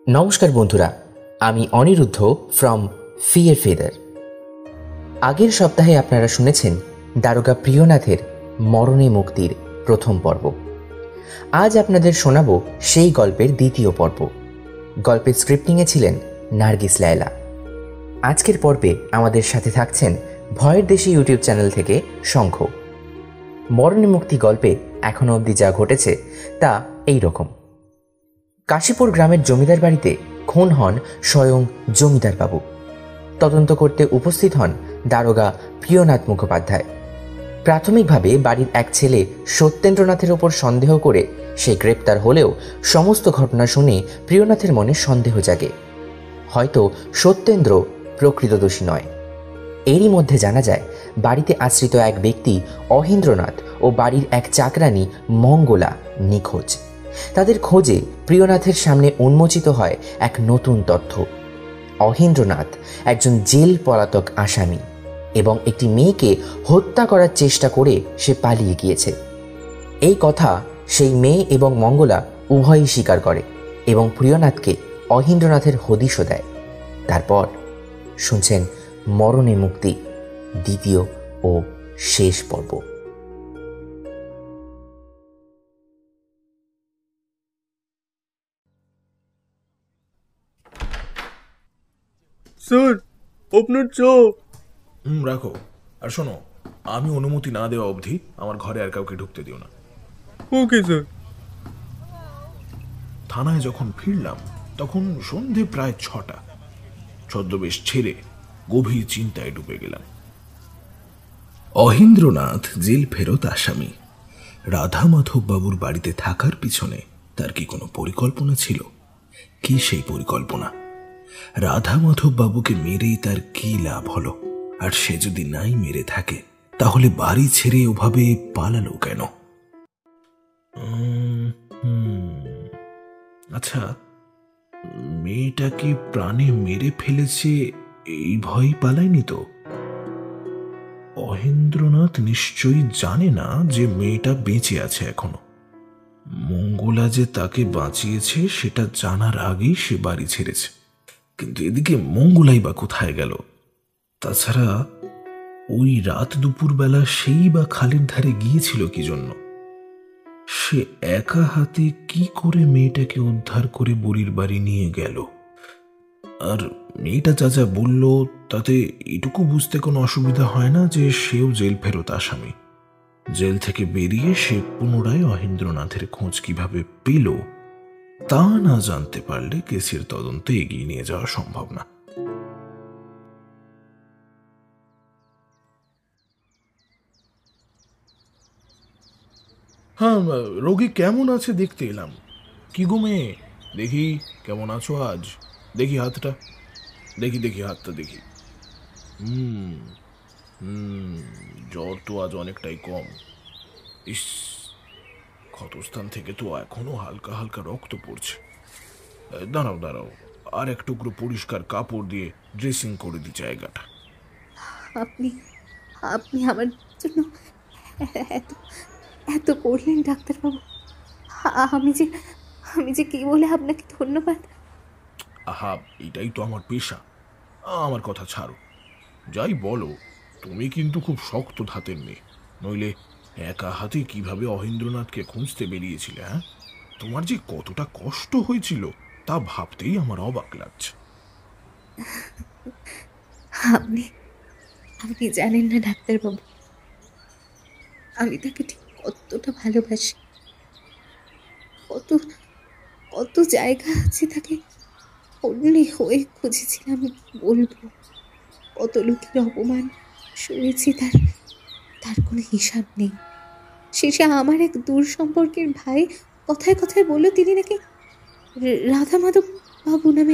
নমস্কার বন্ধুরা, আমি অনিরুদ্ধ ফ্রম ফিয়ার ফেদার। আগের সপ্তাহে আপনারা শুনেছেন দারোগা প্রিয়নাথের মরণে মুক্তির প্রথম পর্ব। আজ আপনাদের শোনাব সেই গল্পের দ্বিতীয় পর্ব। গল্পের স্ক্রিপ্টিংয়ে ছিলেন নার্গিস লায়লা। আজকের পর্বে আমাদের সাথে থাকছেন ভয়ের দেশি ইউটিউব চ্যানেল থেকে শঙ্খ। মরণে মুক্তি গল্পে এখনো অবধি যা ঘটেছে তা এই রকম। কাশীপুর গ্রামের জমিদার বাড়িতে খুন হন স্বয়ং জমিদার বাবু। তদন্ত করতে উপস্থিত হন দারোগা প্রিয়নাথ মুখোপাধ্যায়। প্রাথমিকভাবে বাড়ির এক ছেলে সত্যেন্দ্রনাথের ওপর সন্দেহ করে সে গ্রেপ্তার হলেও সমস্ত ঘটনা শুনে প্রিয়নাথের মনে সন্দেহ জাগে, হয়তো সত্যেন্দ্র প্রকৃত দোষী নয়। এরই মধ্যে জানা যায় বাড়িতে আশ্রিত এক ব্যক্তি অহিন্দ্রনাথ ও বাড়ির এক চাকরানী মঙ্গলা নিখোঁজ। তাদের খোঁজে প্রিয়নাথের সামনে উন্মোচিত হয় এক নতুন তথ্য। অহিন্দ্রনাথ একজন জেল পলাতক আসামি এবং একটি মেয়েকে হত্যা করার চেষ্টা করে সে পালিয়ে গিয়েছে। এই কথা সেই মেয়ে এবং মঙ্গলা উভয়ই স্বীকার করে এবং প্রিয়নাথকে অহিন্দ্রনাথের হদিশও দেয়। তারপর শুনছেন মরণে মুক্তি দ্বিতীয় ও শেষ পর্ব। স্যার, আপনার চা। রাখো। আর শোনো, আমি অনুমতি না দেওয়া অবধি আমার ঘরে আর কাউকে ঢুকতে দিও না। Okay sir. থানায় যখন ফিরলাম তখন সন্ধে প্রায় 6টা। ছদ্মবেশ ছেড়ে গভীর চিন্তায় ডুবে গেলাম। অহিন্দ্রনাথ জেল ফেরত আসামি। রাধা মাধব বাবুর বাড়িতে থাকার পিছনে তার কি কোনো পরিকল্পনা ছিল? কি সেই পরিকল্পনা? রাধা মাধব বাবুকে মেরেই তার কি লাভ হলো? আর সে যদি নাই মেরে থাকে তাহলে বাড়ি ছেড়ে ওভাবে পালালো কেন? আচ্ছা, মেয়েটা কি প্রাণে মেরে ফেলেছে এই ভয়ই পালায়নি তো? অহিন্দ্রনাথ নিশ্চয়ই জানে না যে মেয়েটা বেঁচে আছে এখনো। মঙ্গলা যে তাকে বাঁচিয়েছে সেটা জানার আগেই সে বাড়ি ছেড়েছে। কিন্তু এদিকে মঙ্গলাই বা কোথায় গেল? তাছাড়া ওই রাত দুপুরবেলা সেই বা খালের ধারে গিয়েছিল কি জন্য? সে একা হাতে কি করে মেয়েটাকে উদ্ধার করে বুড়ির বাড়ি নিয়ে গেল? আর মেয়েটা যা যা বলল তাতে এটুকু বুঝতে কোনো অসুবিধা হয় না যে সেও জেল ফেরত আসামি। জেল থেকে বেরিয়ে সে পুনরায় অহিন্দ্রনাথের খোঁজ কিভাবে পেল তা না জানতে পারলে কেসের তদন্ত এগিয়ে নিয়ে যাওয়া সম্ভব না। হ্যাঁ, রোগী কেমন আছে দেখতে এলাম। কি গো মেয়ে, দেখি কেমন আছো আজ? দেখি হাতটা, দেখি দেখি হাতটা দেখি। জ্বর তো আজ অনেকটাই কম। ইস, ক্ষতস্থান থেকে তো এখনো হালকা হালকা রক্ত পড়ছে। দাঁড়াও দাঁড়াও, আর এক টুকরো পরিষ্কার কাপড় দিয়ে ড্রেসিং করে দি জায়গাটা। আপনি আপনি আমার জন্য এত এত করলেন ডাক্তারবাবু। আমি যে কি বলে আপনাকে ধন্যবাদ। আহা, এটাই তো আমার পেশা। আমার কথা ছাড়ো, যাই বলো, তুমি কিন্তু খুব শক্ত ধাতের মেয়ে, নইলে একা হাতে কিভাবে অহিন্দ্রনাথকে খুঁজতে বেরিয়েছিলে? হ্যাঁ, তোমার যে কতটা কষ্ট হয়েছিল তা ভাবতেই আমার অবাক লাগছে। আপনি আপনি জানেন না ডাক্তারবাবু, আমি তাকে ঠিক কতটা ভালোবাসি। কত কত জায়গা আছে তাকে অন্যি হয়ে খুঁজেছিলাম, বলবো। কত লোকের অপমান শুনেছি, তার কোনো হিসাব নেই। শেষে আমার এক দূর সম্পর্কের ভাই কথায় কথায় বলল তিনি নাকি রাধা মাধব বাবু নামে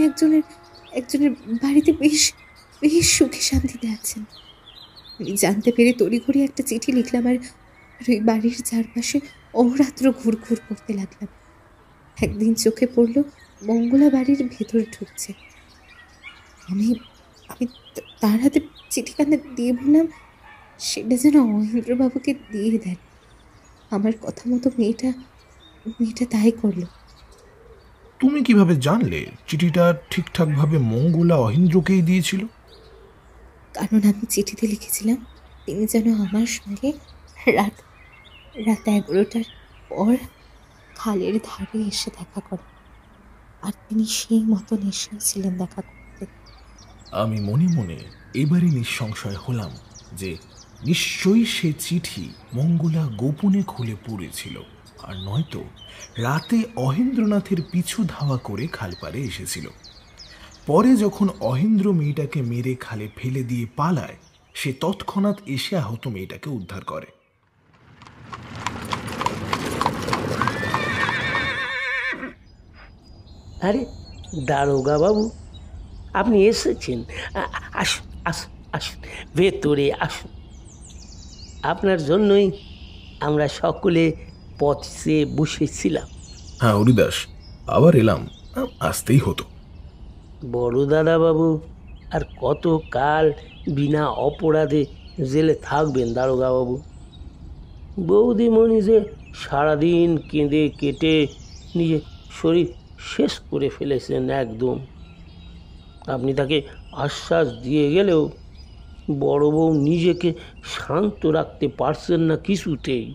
একজনের বাড়িতে বেশ বেশ সুখে শান্তিতে আছেন। আমি জানতে পেরে তড়িঘড়ি একটা চিঠি লিখলাম আর ওই বাড়ির চারপাশে অহরাত্র ঘুরঘুর করতে লাগলাম। একদিন চোখে পড়ল মঙ্গলা বাড়ির ভেতর ঢুকছে। আমি আমি তার হাতে চিঠিখানা দিয়ে বললাম সেটা যেন অহিন্দ্রবাবুকে দিয়ে দেন। আমার কথা মতো মেয়েটা তাই করলো। তুমি কিভাবে জানলে চিঠিটা ঠিকঠাকভাবে মঙ্গলা অহিন্দ্রকেই দিয়েছিল? কারণ আমি চিঠিতে লিখেছিলাম তিনি যেন আমার সঙ্গে রাত রাত 11টার পর খালের ধারে এসে দেখা করেন, আর তিনি সেই মতন এসেছিলেন দেখা করতে। আমি মনে মনে এবারে নিঃসংশয় হলাম যে নিশ্চয়ই সে চিঠি মঙ্গলা গোপনে খুলে পড়েছিল, আর নয়তো রাতে অহেন্দ্রনাথের পিছু ধাওয়া করে খালপাড়ে এসেছিল। পরে যখন অহেন্দ্র মেয়েটাকে মেরে খালে ফেলে দিয়ে পালায়, সে তৎক্ষণাৎ এসে আহত মেয়েটাকে উদ্ধার করে। আরে দারোগা বাবু, আপনি এসেছেন। আসুন আসুন আসুন, ভেতরে আসুন। আপনার জন্যই আমরা সকলে পথে বসেছিলাম। হ্যাঁ হরিদাস, আবার এলাম, আসতেই হতো। বড় দাদা বাবু আর কত কাল বিনা অপরাধে জেলে থাকবেন দারোগা বাবু? বৌদিমণি যে সারাদিন কেঁদে কেটে নিজে শরীর শেষ করে ফেলেছেন একদম। আপনি তাকে আশ্বাস দিয়ে গেলেও বড় বউ নিজেকে শান্ত রাখতে পারছেন না কিছুতেই।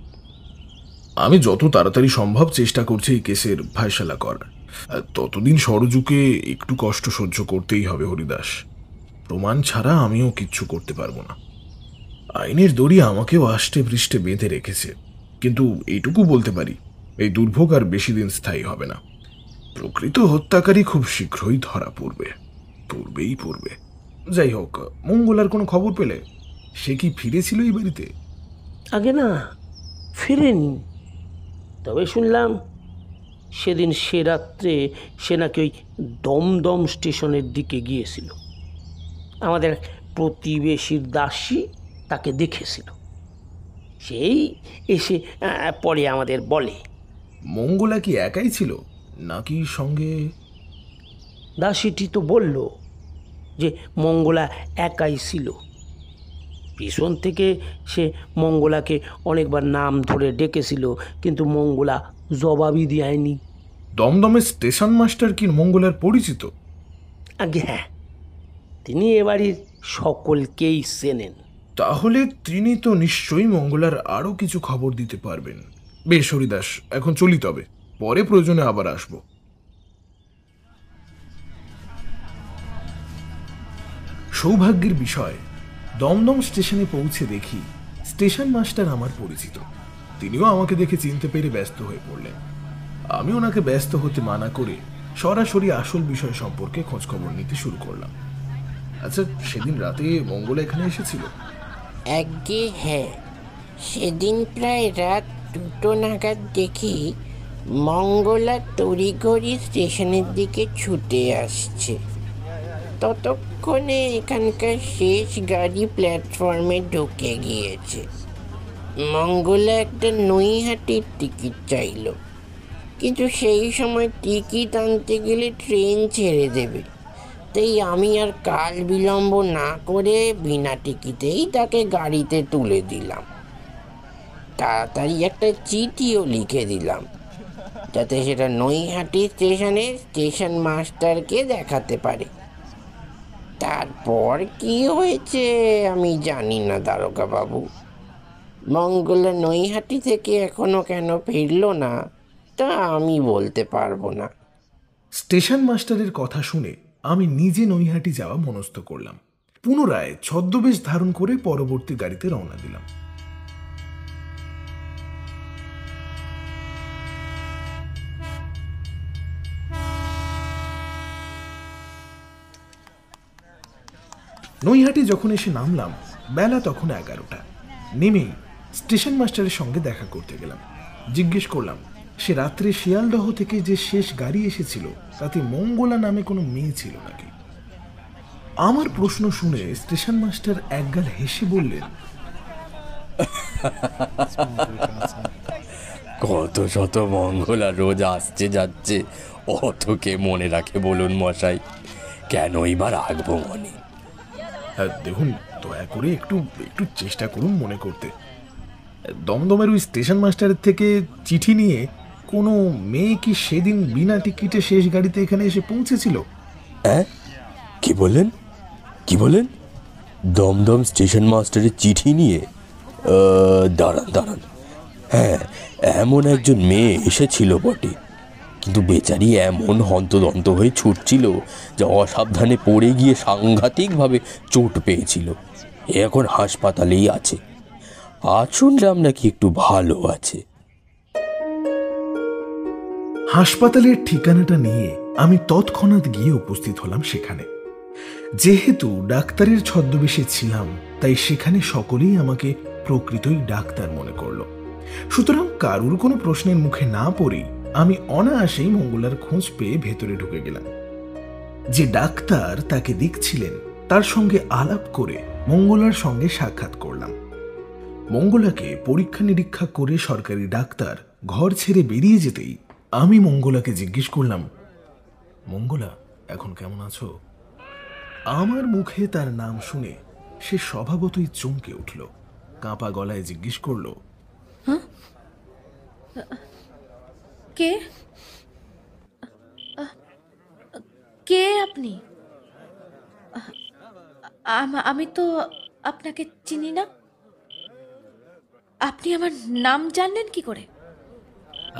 আমি যত তাড়াতাড়ি সম্ভব চেষ্টা করছি এই কেসের ফায়সালা করার। ততদিন সরজুকে একটু কষ্ট সহ্য করতেই হবে হরিদাস। প্রমাণ ছাড়া আমিও কিচ্ছু করতে পারবো না। আইনের দড়ি আমাকেও আষ্টে পৃষ্ঠে বেঁধে রেখেছে, কিন্তু এইটুকু বলতে পারি, এই দুর্ভোগ আর বেশি দিন স্থায়ী হবে না। প্রকৃত হত্যাকারী খুব শীঘ্রই ধরা পড়বে, পড়বে। যাই হোক, মঙ্গলার কোনো খবর পেলে? সে কি ফিরেছিল এই বাড়িতে? আগে না, ফিরেনি। তবে শুনলাম সেদিন সে রাত্রে সে নাকি ওই দমদম স্টেশনের দিকে গিয়েছিল। আমাদের প্রতিবেশীর দাসী তাকে দেখেছিল, সেই এসে পরে আমাদের বলে। মঙ্গলা কি একাই ছিল নাকি সঙ্গে? দাসীটি তো বলল যে মঙ্গলা একাই ছিল। পিছন থেকে সে মঙ্গলাকে অনেকবার নাম ধরে ডেকেছিল, কিন্তু মঙ্গলা জবাবই দেয়নি। দমদমের স্টেশন মাস্টার কি মঙ্গলার পরিচিত? আগে হ্যাঁ, তিনি এ বাড়ির সকলকেই চেনেন। তাহলে তিনি তো নিশ্চয়ই মঙ্গলার আরো কিছু খবর দিতে পারবেন। বেশ হরিদাস, এখন চলি, তবে পরে প্রয়োজনে আবার আসব। সৌভাগ্যের বিষয়, দমদম স্টেশনে পৌঁছে দেখি স্টেশন মাস্টার আমার পরিচিত। তিনিও আমাকে দেখে চিনতে পেরে ব্যস্ত হয়ে পড়লেন। আমি ওনাকে ব্যস্ত হতে মানা করে সরাসরি আসল বিষয় সম্পর্কে খোঁজখবর নিতে শুরু করলাম। আচ্ছা, সেদিন রাতে মঙ্গলা এখানে এসেছিল? আগে হ্যাঁ, সেদিন প্রায় রাত 2টো নাগাদ দেখি মঙ্গলা তড়িঘড়ি স্টেশনের দিকে ছুটে আসছে। ততক্ষণে এখানকার শেষ গাড়ি প্ল্যাটফর্মে ঢুকে গিয়েছে। মঙ্গলা একটা নৈহাটির টিকিট চাইল, কিন্তু সেই সময় টিকিট আনতে গেলে ট্রেন ছেড়ে দেবে। তাই আমি আর কাল বিলম্ব না করে বিনা টিকিটেই তাকে গাড়িতে তুলে দিলাম। তাড়াতাড়ি একটা চিঠিও লিখে দিলাম, যাতে সেটা নৈহাটি স্টেশনে স্টেশন মাস্টারকে দেখাতে পারে। তারপর কি হয়েছে আমি জানি না দারোগা বাবু। মঙ্গলা নৈহাটি থেকে এখনো কেন ফিরল না তা আমি বলতে পারবো না। স্টেশন মাস্টারের কথা শুনে আমি নিজে নৈহাটি যাওয়া মনস্থ করলাম। পুনরায় ছদ্মবেশ ধারণ করে পরবর্তী গাড়িতে রওনা দিলাম। নৈহাটি যখন এসে নামলাম, বেলা তখন 11টা। নেমেই স্টেশন মাস্টারের সঙ্গে দেখা করতে গেলাম। জিজ্ঞেস করলাম, সে রাত্রে শিয়ালদহ থেকে যে শেষ গাড়ি এসেছিল তাতে মঙ্গলা নামে কোনো মেয়ে ছিল নাকি? আমার প্রশ্ন শুনে স্টেশন মাস্টার একগাল হেসে বললেন, কত শত মঙ্গলা রোজ আসছে যাচ্ছে, অত কে মনে রাখে বলুন মশাই? কেনই বা রাখবো মনে? দেখুন, দয়া করে একটু চেষ্টা করুন মনে করতে। দমদমের ওই স্টেশন মাস্টারের থেকে চিঠি নিয়ে কোনো মেয়ে কি সেদিন বিনা টিকিটে শেষ গাড়িতে এখানে এসে পৌঁছেছিল? হ্যাঁ, কি বললেন? কি বলেন? দমদম স্টেশন মাস্টারের চিঠি নিয়ে? দাঁড়ান দাঁড়ান, হ্যাঁ, এমন একজন মেয়ে এসেছিল বটে, কিন্তু বেচারি এমন হন্তদন্ত হয়ে ছুটছিল যে অসাবধানে পড়ে গিয়ে সাংঘাতিকভাবে চোট পেয়েছিল। এ এখন হাসপাতালেই আছে। আজ শুনলাম নাকি একটু ভালো আছে। হাসপাতালের ঠিকানাটা নিয়ে আমি তৎক্ষণাৎ গিয়ে উপস্থিত হলাম সেখানে। যেহেতু ডাক্তারের ছদ্মবেশে ছিলাম, তাই সেখানে সকলেই আমাকে প্রকৃতই ডাক্তার মনে করল। সুতরাং কারুর কোনো প্রশ্নের মুখে না পড়েই আমি অনায়াসেই মঙ্গলার খোঁজ পেয়ে ভেতরে ঢুকে গেলাম। যে ডাক্তার তাকে দেখছিলেন তার সঙ্গে আলাপ করে মঙ্গলার সঙ্গে সাক্ষাৎ করলাম। মঙ্গলাকে পরীক্ষা নিরীক্ষা করে সরকারি ডাক্তার ঘর ছেড়ে বেরিয়ে যেতেই আমি মঙ্গলাকে জিজ্ঞেস করলাম, মঙ্গলা, এখন কেমন আছো? আমার মুখে তার নাম শুনে সে স্বভাবতই চমকে উঠল। কাঁপা গলায় জিজ্ঞেস করল, কে কে আপনি? আমি তো আপনাকে চিনি না। আপনি আমার নাম জানলেন কি করে?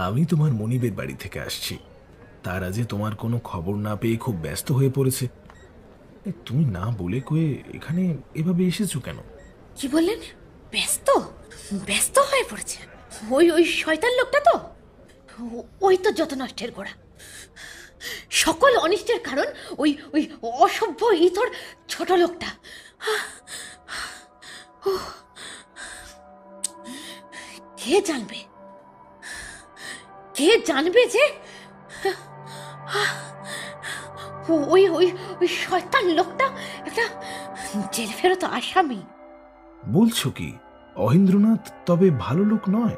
আমি তোমার মনিবের বাড়ি থেকে আসছি। তারা যে তোমার কোনো খবর না পেয়ে খুব ব্যস্ত হয়ে পড়েছে। তুমি না বলে কয়ে এখানে এভাবে এসেছো কেন? কি বললেন? ব্যস্ত? ব্যস্ত হয়ে পড়েছে? ওই ওই শয়তান লোকটা তো? ওই তো যত নষ্টের গোড়া। সকল অনিষ্টের কারণ ওই ওই অসভ্য ইতর ছোট লোকটা। কে জানবে? কে জানবে যে ওই ওই ওই শয়তান লোকটা একটা জেল ফেরত আসামি? বলছো কি অহিন্দ্রনাথ তবে ভালো লোক নয়?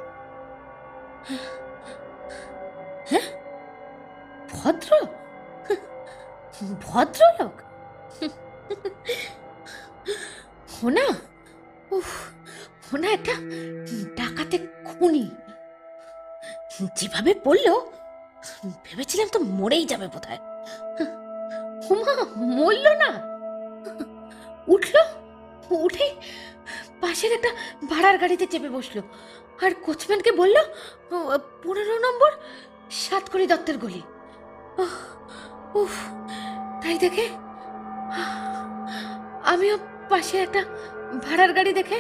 হ্যাঁ, ভদ্র ভদ্রলোক? হোনা, উফ, হোনা একটা ডাকাতে খুনি। যেভাবে পড়লো ভেবেছিলাম তো মরেই যাবে বোধহয়। হুমা মরল না, উঠলো, উঠে পাশের একটা ভাড়ার গাড়িতে চেপে বসলো আর কোচম্যানকে বলল 15 নম্বর সাতকড়ি দত্তের গলি। উফ, তাই দেখে আমিও পাশে একটা ভাড়ার গাড়ি দেখে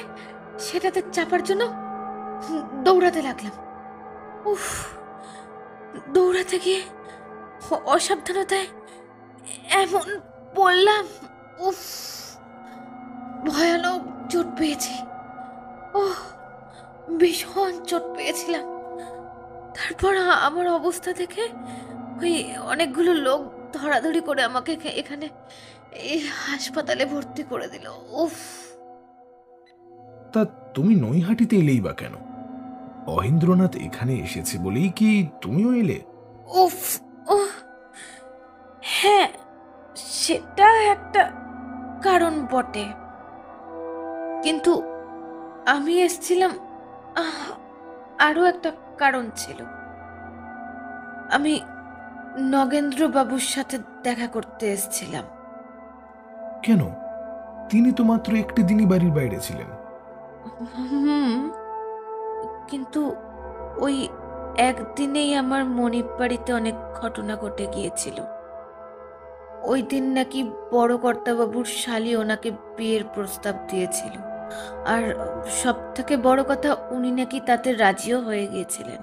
সেটাতে চাপার জন্য দৌড়াতে লাগলাম। উফ, দৌড়াতে গিয়ে অসাবধানতায় এমন পড়লাম, উফ, ভয়ানক চোট পেয়েছি। ওহ, ভীষণ চোট পেয়েছিলাম। তারপর আমার অবস্থা দেখে ওই অনেকগুলো লোক ধরাধরি করে আমাকে এখানে এই হাসপাতালে ভর্তি করে দিল। উফ। তা তুমি নৈহাটিতে এলেই বা কেন? অহিন্দ্রনাথ এখানে এসেছে বলেই কি তুমিও এলে? উফ, হ্যাঁ, সেটা একটা কারণ বটে, কিন্তু আমি এসেছিলাম আরো একটা কারণ ছিল। আমি নগেন্দ্র বাবুর সাথে দেখা করতে এসেছিলাম। কেন? তিনি তো মাত্র একটি দিনই বাড়ির বাইরে ছিলেন। কিন্তু ওই একদিনেই আমার মনিব বাড়িতে অনেক ঘটনা ঘটে গিয়েছিল। ওই দিন নাকি বড় কর্তাবাবুর শালী ওনাকে বিয়ের প্রস্তাব দিয়েছিল, আর সব থেকে বড় কথা উনি নাকি তাতে রাজিও হয়ে গিয়েছিলেন।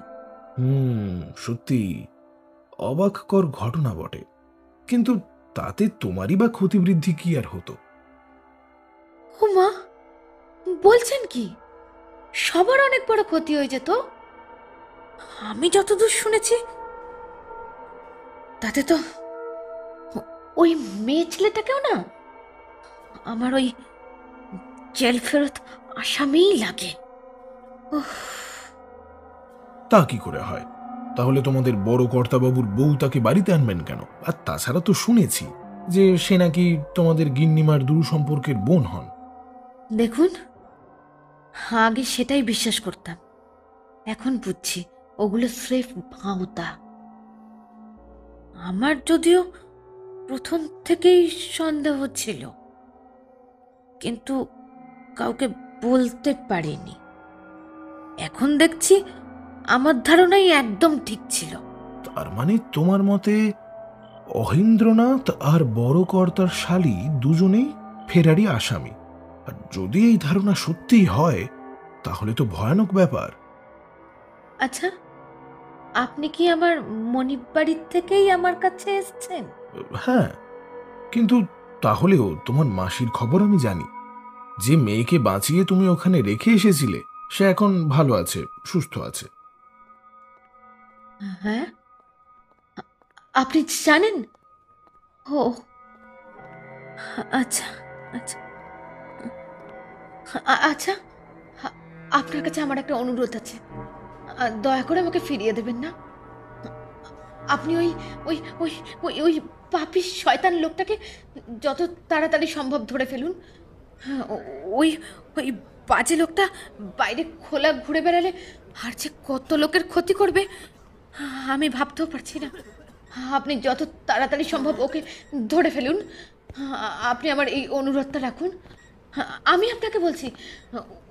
সত্যি অবাককর ঘটনা বটে, কিন্তু তাতে তোমারই বা ক্ষতিবৃদ্ধি কি আর হতো? হুমা, বলছেন কি? সবার অনেক বড় ক্ষতি হয়ে যেত। আমি যতদূর শুনেছি তাতে তো ওই মেয়ে ছেলেটাকেও না আমার ওই জেল ফেরত আসামিই লাগে। তা কি করে হয়? তাহলে তোমাদের বড় কর্তাবাবুর বউ তাকে বাড়িতে আনবেন কেন? আর তাছাড়া তো শুনেছি যে সে নাকি তোমাদের গিন্নিমার দূর সম্পর্কের বোন হন। দেখুন, আগে সেটাই বিশ্বাস করতাম, এখন বুঝছি ওগুলো স্রেফ ভাঁওতা। আমার যদিও প্রথম থেকেই সন্দেহ ছিল, কিন্তু কাউকে বলতে পারিনি। এখন দেখছি আমার ধারণাই একদম ঠিক ছিল। তার মানে তোমার মতে অহিন্দ্রনাথ আর বড় কর্তার শালী দুজনেই ফেরারি আসামি। আর যদি এই ধারণা সত্যিই হয় তাহলে তো ভয়ানক ব্যাপার। আচ্ছা, আপনি কি আমার মনিব বাড়ির থেকেই আমার কাছে এসেছেন? হ্যাঁ, কিন্তু তাহলেও তোমার মাসির খবর আমি জানি। যে মেয়েকে বাঁচিয়ে তুমি ওখানে রেখে এসেছিলে সে এখন ভালো আছে, সুস্থ আছে। হ্যাঁ, আপনি জানেন? ও আচ্ছা আচ্ছা আচ্ছা, আপনার কাছে আমার একটা অনুরোধ আছে। দয়া করে আমাকে ফিরিয়ে দেবেন না। আপনি ওই ওই ওই ওই ওই পাপী শয়তান লোকটাকে যত তাড়াতাড়ি সম্ভব ধরে ফেলুন। ওই ওই বাজে লোকটা বাইরে খোলা ঘুরে বেড়ালে আর যে কত লোকের ক্ষতি করবে আমি ভাবতেও পারছি না। আপনি যত তাড়াতাড়ি সম্ভব ওকে ধরে ফেলুন। আপনি আমার এই অনুরোধটা রাখুন। আমি আপনাকে বলছি,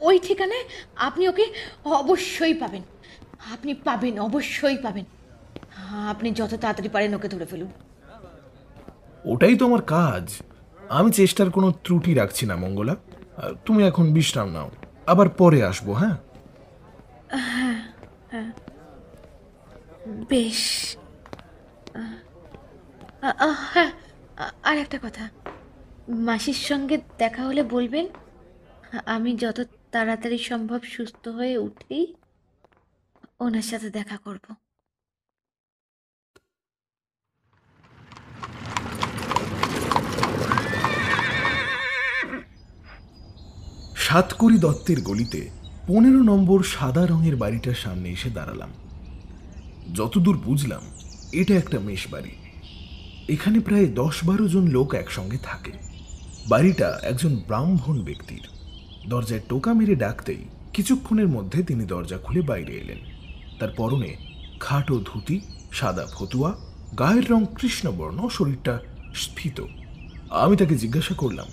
ওই ঠিকানায় আপনি ওকে অবশ্যই পাবেন। আপনি পাবেন, অবশ্যই পাবেন। আপনি যত তাড়াতাড়ি পারেন ওকে ধরে ফেলুন। ওটাই তো আমার কাজ। আমি চেষ্টার কোনো ত্রুটি রাখছি না মঙ্গলা। তুমি এখন বিশ্রাম নাও, আবার পরে আসবো। হ্যাঁ হ্যাঁ, বেশ। হ্যাঁ, আর একটা কথা, মাসির সঙ্গে দেখা হলে বলবেন আমি যত তাড়াতাড়ি সম্ভব সুস্থ হয়ে উঠেই ওনার সাথে দেখা করব। সাতকড়ি দত্তের গলিতে 15 নম্বর সাদা রঙের বাড়িটার সামনে এসে দাঁড়ালাম। যতদূর বুঝলাম এটা একটা মেষ বাড়ি। এখানে প্রায় 10-12 জন লোক একসঙ্গে থাকে। বাড়িটা একজন ব্রাহ্মণ ব্যক্তির। দরজায় টোকা মেরে ডাকতেই কিছুক্ষণের মধ্যে তিনি দরজা খুলে বাইরে এলেন। তার পরনে খাটো ধুতি, সাদা ফতুয়া, গায়ের রং কৃষ্ণবর্ণ, শরীরটা স্ফীত। আমি তাকে জিজ্ঞাসা করলাম,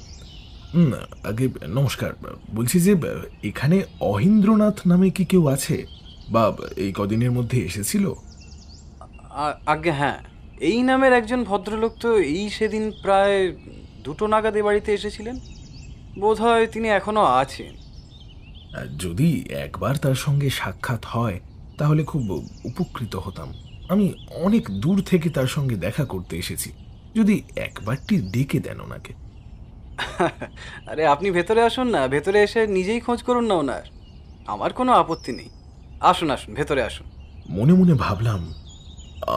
আগে নমস্কার, বলছি যে এখানে অহিন্দ্রনাথ নামে কি কেউ আছে বা এই কদিনের মধ্যে এসেছিল? আগে হ্যাঁ, এই নামের একজন ভদ্রলোক তো এই সেদিন প্রায় 2টো নাগাদ এ বাড়িতে এসেছিলেন। বোধহয় তিনি এখনো আছেন। যদি একবার তার সঙ্গে সাক্ষাৎ হয় তাহলে খুব উপকৃত হতাম। আমি অনেক দূর থেকে তার সঙ্গে দেখা করতে এসেছি। যদি একবারটি ডেকে দেন ওনাকে। আরে আপনি ভেতরে আসুন না, ভেতরে এসে নিজেই খোঁজ করুন না ওনার। আমার কোনো আপত্তি নেই। আসুন আসুন, ভেতরে আসুন। মনে মনে ভাবলাম,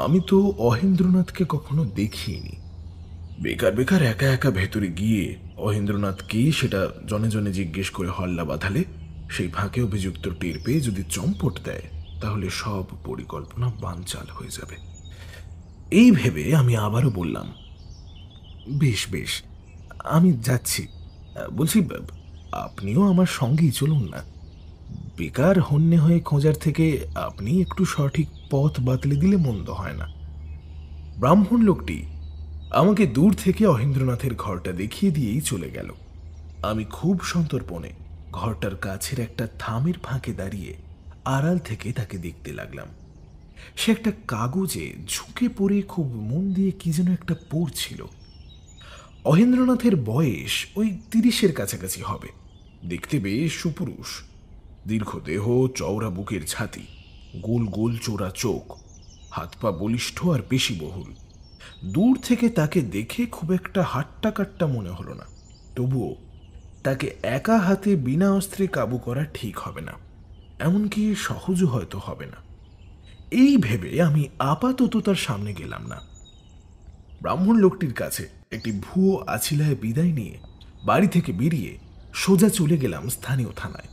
আমি তো অহিন্দ্রনাথকে কখনো দেখিনি। বেকার বেকার একা একা ভেতরে গিয়ে অহিন্দ্রনাথ কে সেটা জনে জনে জিজ্ঞেস করে হল্লা বাঁধালে সেই ফাঁকে অভিযুক্ত টের পেয়ে যদি চম্পট দেয় তাহলে সব পরিকল্পনা বানচাল হয়ে যাবে। এই ভেবে আমি আবারও বললাম, বেশ বেশ, আমি যাচ্ছি। বলছি, আপনিও আমার সঙ্গেই চলুন না। বেকার হন্যে হয়ে খোঁজার থেকে আপনি একটু সঠিক পথ বাতলে দিলে মন্দ হয় না। ব্রাহ্মণ লোকটি আমাকে দূর থেকে অহিন্দ্রনাথের ঘরটা দেখিয়ে দিয়েই চলে গেল। আমি খুব সন্তর্পণে ঘরটার কাছের একটা থামের ফাঁকে দাঁড়িয়ে আড়াল থেকে তাকে দেখতে লাগলাম। সে একটা কাগজে ঝুঁকে পড়ে খুব মন দিয়ে কি যেন একটা পড়ছিল। অহিন্দ্রনাথের বয়স ওই 30-এর কাছাকাছি হবে। দেখতে বেশ সুপুরুষ, দীর্ঘ দেহ, চওড়া বুকের ছাতি, গোল গোল চোরা চোখ, হাত পা বলিষ্ঠ আর পেশিবহুল। দূর থেকে তাকে দেখে খুব একটা হাট্টা কাট্টা মনে হলো না। তবুও তাকে একা হাতে বিনা অস্ত্রে কাবু করা ঠিক হবে না, এমনকি সহজও হয়তো হবে না। এই ভেবে আমি আপাতত তার সামনে গেলাম না। ব্রাহ্মণ লোকটির কাছে একটি ভুয়ো আছিলায় বিদায় নিয়ে বাড়ি থেকে বেরিয়ে সোজা চলে গেলাম স্থানীয় থানায়।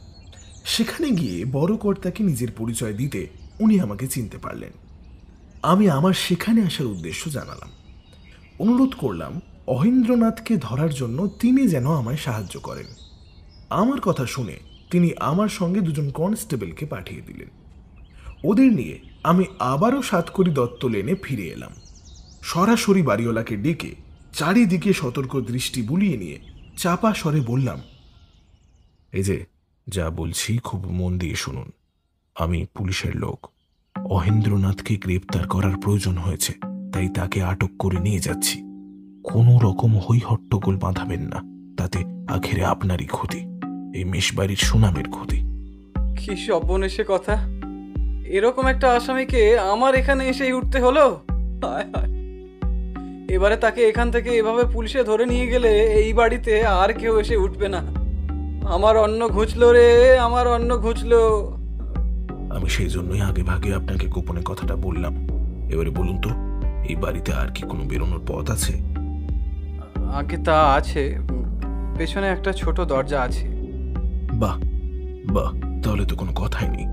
সেখানে গিয়ে বড় কর্তাকে নিজের পরিচয় দিতে উনি আমাকে চিনতে পারলেন। আমি আমার সেখানে আসার উদ্দেশ্য জানালাম। অনুরোধ করলাম অহিন্দ্রনাথকে ধরার জন্য তিনি যেন আমায় সাহায্য করেন। আমার কথা শুনে তিনি আমার সঙ্গে 2জন কনস্টেবলকে পাঠিয়ে দিলেন। ওদের নিয়ে আমি আবারও সাতকড়ি দত্ত লেনে ফিরে এলাম। সরাসরি বাড়িওয়ালাকে ডেকে চারিদিকে সতর্ক দৃষ্টি বুলিয়ে নিয়ে চাপা স্বরে বললাম, এই যে যা বলছি খুব মন দিয়ে শুনুন। আমি পুলিশের লোক। অহেন্দ্রনাথকে গ্রেপ্তার করার প্রয়োজন হয়েছে, তাই তাকে আটক করে নিয়ে যাচ্ছি। কোনো রকম হই হট্টগোল বাঁধাবেন না, তাতে আখেরে আপনারই ক্ষতি, এই মেষবাড়ির সুনামের ক্ষতি। কি সর্বনেশে কথা! এরকম একটা আসামিকে আমার এখানে এসেই উঠতে হলো। হায় হায়, এবারে তাকে এখান থেকে এভাবে পুলিশে ধরে নিয়ে গেলে এই বাড়িতে আর কেউ এসে উঠবে না। আমার অন্ন ঘুচলো রে, আমার অন্ন ঘুচলো। আমি সেই জন্যই আগে ভাগে আপনাকে গোপনে কথাটা বললাম। এবারে বলুন তো, এই বাড়িতে আর কি কোনো বেরোনোর পথ আছে? আগে তা আছে, পেছনে একটা ছোট দরজা আছে। বাহ বাহ, তাহলে তো কোনো কথাই নেই।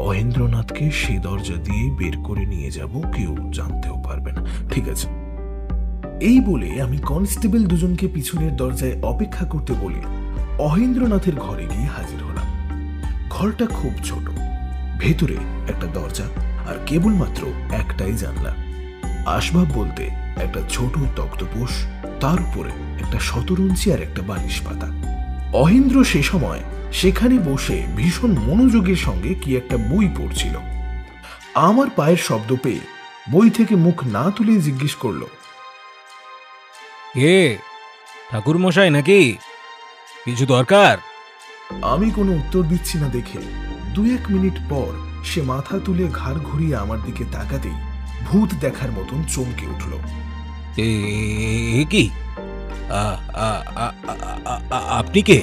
অহেন্দ্রনাথকে সেই দরজা দিয়ে বের করে নিয়ে যাব, কেউ জানতেও পারবে না। ঠিক আছে। এই বলে আমি কনস্টেবল দুজনকে পিছনের দরজায় অপেক্ষা করতে বলে অহেন্দ্রনাথের ঘরে গিয়ে হাজির হলাম। ঘরটা খুব ছোট, ভেতরে একটা দরজা আর কেবলমাত্র একটাই জানলা। আসবাব বলতে একটা ছোট তক্তপোষ, তার উপরে একটা শতরঞ্চি আর একটা বালিশ পাতা। অহেন্দ্র সে সময় সেখানে বসে ভীষণ মনোযোগের সঙ্গে কি একটা বই পড়ছিল। আমার পায়ের শব্দ পেয়ে বই থেকে মুখ না তুলে জিজ্ঞেস করল, কে? ঠাকুর মশাই নাকি? কিছু দরকার? আমি কোনো উত্তর দিচ্ছি না দেখে 2-1 মিনিট পর সে মাথা তুলে ঘাড় ঘুরিয়ে আমার দিকে তাকাতেই ভূত দেখার মতন চমকে উঠল। কি? আপনি কে?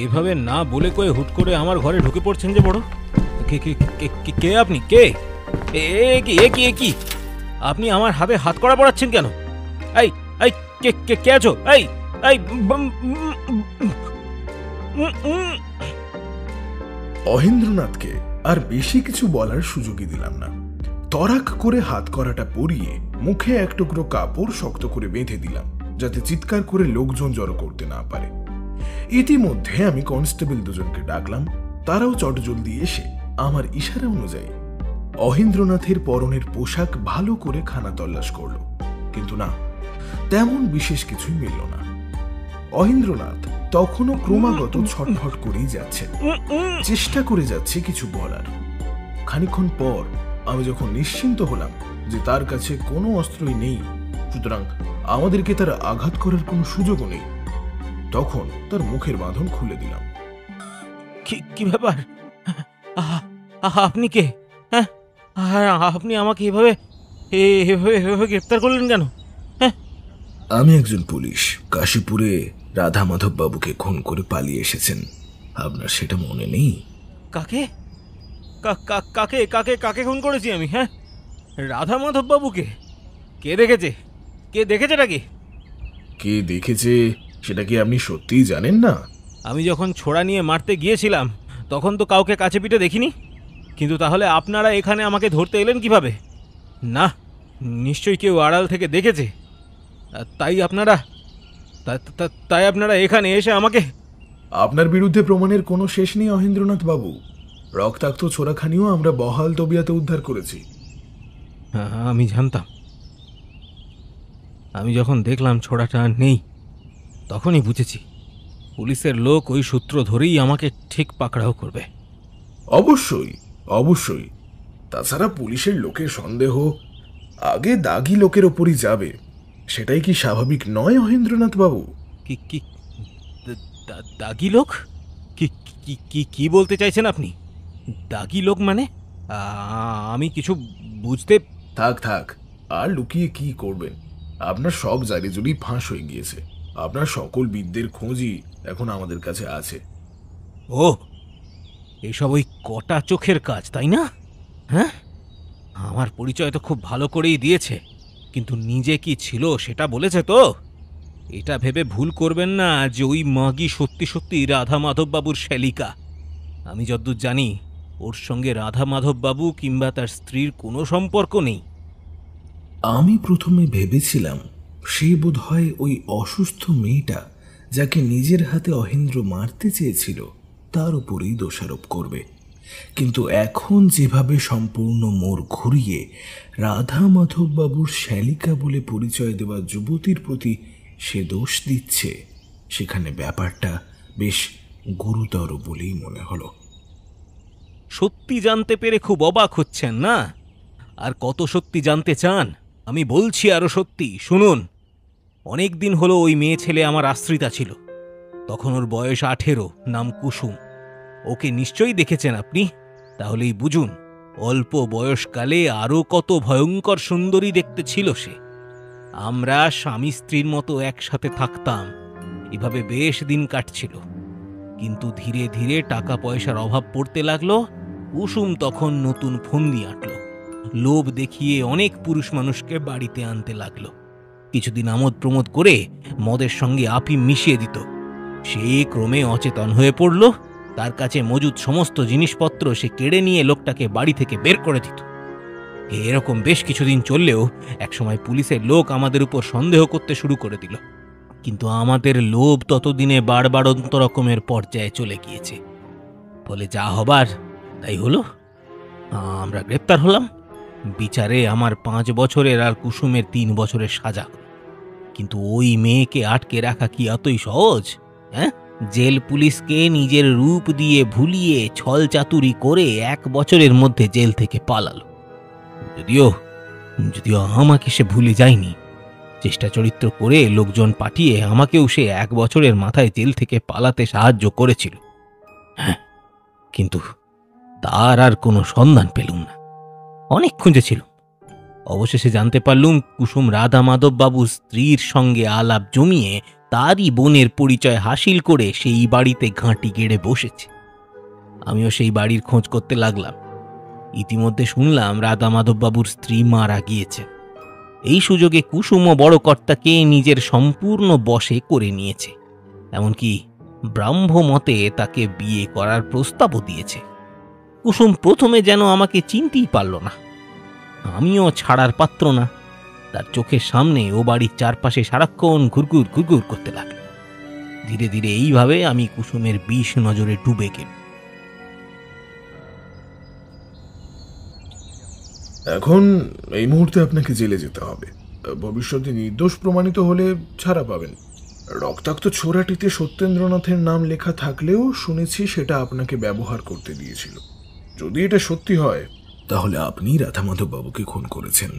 এভাবে না বলে কয়ে হুট করে আমার ঘরে ঢুকে পড়ছেন যে বড়? কে আপনি? কে? কি আপনি আমার হাতে হাত কড়া পড়াচ্ছেন কেন? এই এই কে আছো? এই এই অহেন্দ্রনাথকে আর বেশি কিছু বলার সুযোগই দিলাম না। তরাক করে হাত করাটা পরিয়ে মুখে এক টুকরো কাপড় শক্ত করে বেঁধে দিলাম, যাতে চিৎকার করে লোকজন জড়ো করতে না পারে। ইতিমধ্যে আমি কনস্টেবল দুজনকে ডাকলাম। তারাও চটজলদি এসে আমার ইশারা অনুযায়ী অহেন্দ্রনাথের পরনের পোশাক ভালো করে খানা তল্লাশ করল, কিন্তু না, তেমন বিশেষ কিছুই মিলল না। অহেন্দ্রনাথ তখনও ক্রমাগত ছটফট করেই যাচ্ছে, চেষ্টা করে যাচ্ছে কিছু বলার। খানিকক্ষণ পর আমি যখন নিশ্চিন্ত হলাম যে তার কাছে কোনো অস্ত্রই নেই, সুতরাং আমাদেরকে তার আঘাত করার কোনো সুযোগও নেই, তখন তার মুখের বাঁধন খুলে দিলাম। কি ব্যাপার? আপনি কে? হ্যাঁ, আপনি আমাকে এভাবে গ্রেফতার করলেন কেন? আমি একজন পুলিশ। কাশীপুরে রাধা মাধব বাবুকে খুন করে পালিয়ে এসেছেন, আপনার সেটা মনে নেই? কাকে কাকে কাকে কাকে খুন করেছি আমি? হ্যাঁ, রাধা মাধব বাবুকে? কে দেখেছে? কে দেখেছে নাকি? কে দেখেছে সেটা কি আপনি সত্যিই জানেন না? আমি যখন ছোড়া নিয়ে মারতে গিয়েছিলাম তখন তো কাউকে কাছে পিঠে দেখিনি, কিন্তু তাহলে আপনারা এখানে আমাকে ধরতে এলেন কিভাবে? না, নিশ্চয়ই কেউ আড়াল থেকে দেখেছে, তাই আপনারা এখানে এসে আমাকে। আপনার বিরুদ্ধে প্রমাণের কোনো শেষ নেই অহেন্দ্রনাথ বাবু। রক্তাক্ত ছোড়াখানিও আমরা বহাল তবিয়াতে উদ্ধার করেছি। আমি জানতাম। আমি যখন দেখলাম ছোড়াটা নেই তখনই বুঝেছি পুলিশের লোক ওই সূত্র ধরেই আমাকে ঠিক পাকড়াও করবে। অবশ্যই অবশ্যই, তাছাড়া পুলিশের লোকের সন্দেহ আগে দাগি লোকের ওপরই যাবে, সেটাই কি স্বাভাবিক নয় অহেন্দ্রনাথ বাবু? কি দাগি লোক? কি বলতে চাইছেন আপনি? দাগি লোক মানে? আমি কিছু বুঝতে। থাক, আর লুকিয়ে কি করবেন? আপনার সব জারিজুরি ফাঁস হয়ে গিয়েছে। আপনার সকল বিদ্যের খোঁজই এখন আমাদের কাছে আছে। ও, এসব ওই কটা চোখের কাজ, তাই না? হ্যাঁ, আমার পরিচয় তো খুব ভালো করেই দিয়েছে, কিন্তু নিজে কি ছিল সেটা বলেছে তো? এটা ভেবে ভুল করবেন না যে ওই মাগি সত্যি সত্যি রাধা মাধব বাবুর শ্যালিকা। আমি যতদূর জানি ওর সঙ্গে রাধা মাধব বাবু কিংবা তার স্ত্রীর কোনো সম্পর্ক নেই। আমি প্রথমে ভেবেছিলাম সে বোধহয় ওই অসুস্থ মেয়েটা যাকে নিজের হাতে অহেন্দ্র মারতে চেয়েছিল তার উপরেই দোষারোপ করবে, কিন্তু এখন যেভাবে সম্পূর্ণ মোড় ঘুরিয়ে রাধা মাধববাবুর শ্যালিকা বলে পরিচয় দেওয়া যুবতীর প্রতি সে দোষ দিচ্ছে, সেখানে ব্যাপারটা বেশ গুরুতর বলেই মনে হলো। সত্যি জানতে পেরে খুব অবাক হচ্ছেন না? আর কত সত্যি জানতে চান? আমি বলছি আরো সত্যি, শুনুন। অনেক দিন হলো ওই মেয়ে ছেলে আমার আশ্রিতা ছিল। তখন ওর বয়স 18, নাম কুসুম। ওকে নিশ্চয়ই দেখেছেন আপনি, তাহলেই বুঝুন অল্প বয়সকালে আরো কত ভয়ঙ্কর সুন্দরী দেখতে ছিল সে। আমরা স্বামী স্ত্রীর মতো একসাথে থাকতাম, এভাবে বেশ দিন কাটছিল। কিন্তু ধীরে ধীরে টাকা পয়সার অভাব পড়তে লাগলো। কুসুম তখন নতুন ফন্দি আঁটল, লোভ দেখিয়ে অনেক পুরুষ মানুষকে বাড়িতে আনতে লাগলো। কিছুদিন আমোদ প্রমোদ করে মদের সঙ্গে আফিম মিশিয়ে দিত। সে ক্রমে অচেতন হয়ে পড়ল। তার কাছে মজুদ সমস্ত জিনিসপত্র সে কেড়ে নিয়ে লোকটাকে বাড়ি থেকে বের করে দিত। এরকম বেশ কিছুদিন চললেও একসময় পুলিশের লোক আমাদের উপর সন্দেহ করতে শুরু করে দিল। কিন্তু আমাদের লোভ ততদিনে বাড়বাড়ন্ত রকমের পর্যায়ে চলে গিয়েছে। ফলে যা হবার তাই হলো। আমরা গ্রেপ্তার হলাম। বিচারে আমার 5 বছরের আর কুসুমের 3 বছরের সাজা। কিন্তু ওই মেয়েকে আটকে রাখা কি এতই সহজ? হ্যাঁ, জেল পুলিশকে নিজের রূপ দিয়ে ভুলিয়ে ছল চাতুরি করে 1 বছরের মধ্যে জেল থেকে পালালো। যদিও আমাকে সে ভুলে যায়নি। চেষ্টা চরিত্র করে লোকজন পাঠিয়ে আমাকেও সে 1 বছরের মাথায় জেল থেকে পালাতে সাহায্য করেছিল। হ্যাঁ, কিন্তু তার আর কোনো সন্ধান পেলুম না। অনেক খুঁজেছিল। অবশেষে জানতে পারলুম কুসুম রাধা মাধব বাবুর স্ত্রীর সঙ্গে আলাপ জমিয়ে তারই বোনের পরিচয় হাসিল করে সেই বাড়িতে ঘাঁটি গেড়ে বসেছে। আমিও সেই বাড়ির খোঁজ করতে লাগলাম। ইতিমধ্যে শুনলাম রাধা মাধব বাবুর স্ত্রী মারা গিয়েছে। এই সুযোগে কুসুমও বড় কর্তাকে নিজের সম্পূর্ণ বশে করে নিয়েছে। এমনকি ব্রাহ্ম মতে তাকে বিয়ে করার প্রস্তাবও দিয়েছে। কুসুম প্রথমে যেন আমাকে চিনতেই পারল না। আমিও ছাড়ার পাত্র না। তার চোখের সামনে ও বাড়ির চারপাশে সারাক্ষণ ঘুরঘুর ঘুরঘুর করতে লাগলো। ধীরে ধীরে এইভাবে আমি কুসুমের বিষ নজরে ডুবে গেল। এখন এই মুহূর্তে আপনাকে জেলে যেতে হবে। ভবিষ্যতে নির্দোষ প্রমাণিত হলে ছাড়া পাবেন। রক্তাক্ত ছোরাটিতে সত্যেন্দ্রনাথের নাম লেখা থাকলেও শুনেছি সেটা আপনাকে ব্যবহার করতে দিয়েছিল। যদি এটা সত্যি হয় তাহলে আপনি রাধা মাধব বাবুকে খুন করেছেন।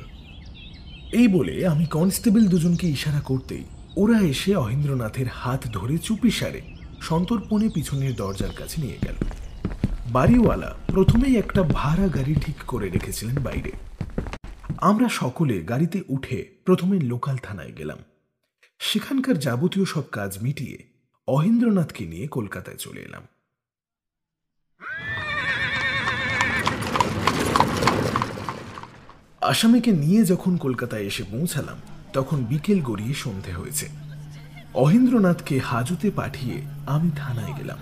এই বলে আমি কনস্টেবল দুজনকে ইশারা করতেই ওরা এসে অহিন্দ্রনাথের হাত ধরে চুপিসারে সন্তর্পণে পিছনের দরজার কাছে নিয়ে গেল। বাড়িওয়ালা প্রথমেই একটা ভাড়া গাড়ি ঠিক করে রেখেছিলেন বাইরে। আমরা সকলে গাড়িতে উঠে প্রথমে লোকাল থানায় গেলাম। সেখানকার যাবতীয় সব কাজ মিটিয়ে অহিন্দ্রনাথকে নিয়ে কলকাতায় চলে এলাম। আসামিকে নিয়ে যখন কলকাতায় এসে পৌঁছালাম তখন বিকেল গড়িয়ে সন্ধে হয়েছে। অহিন্দ্রনাথকে হাজতে পাঠিয়ে আমি থানায় গেলাম।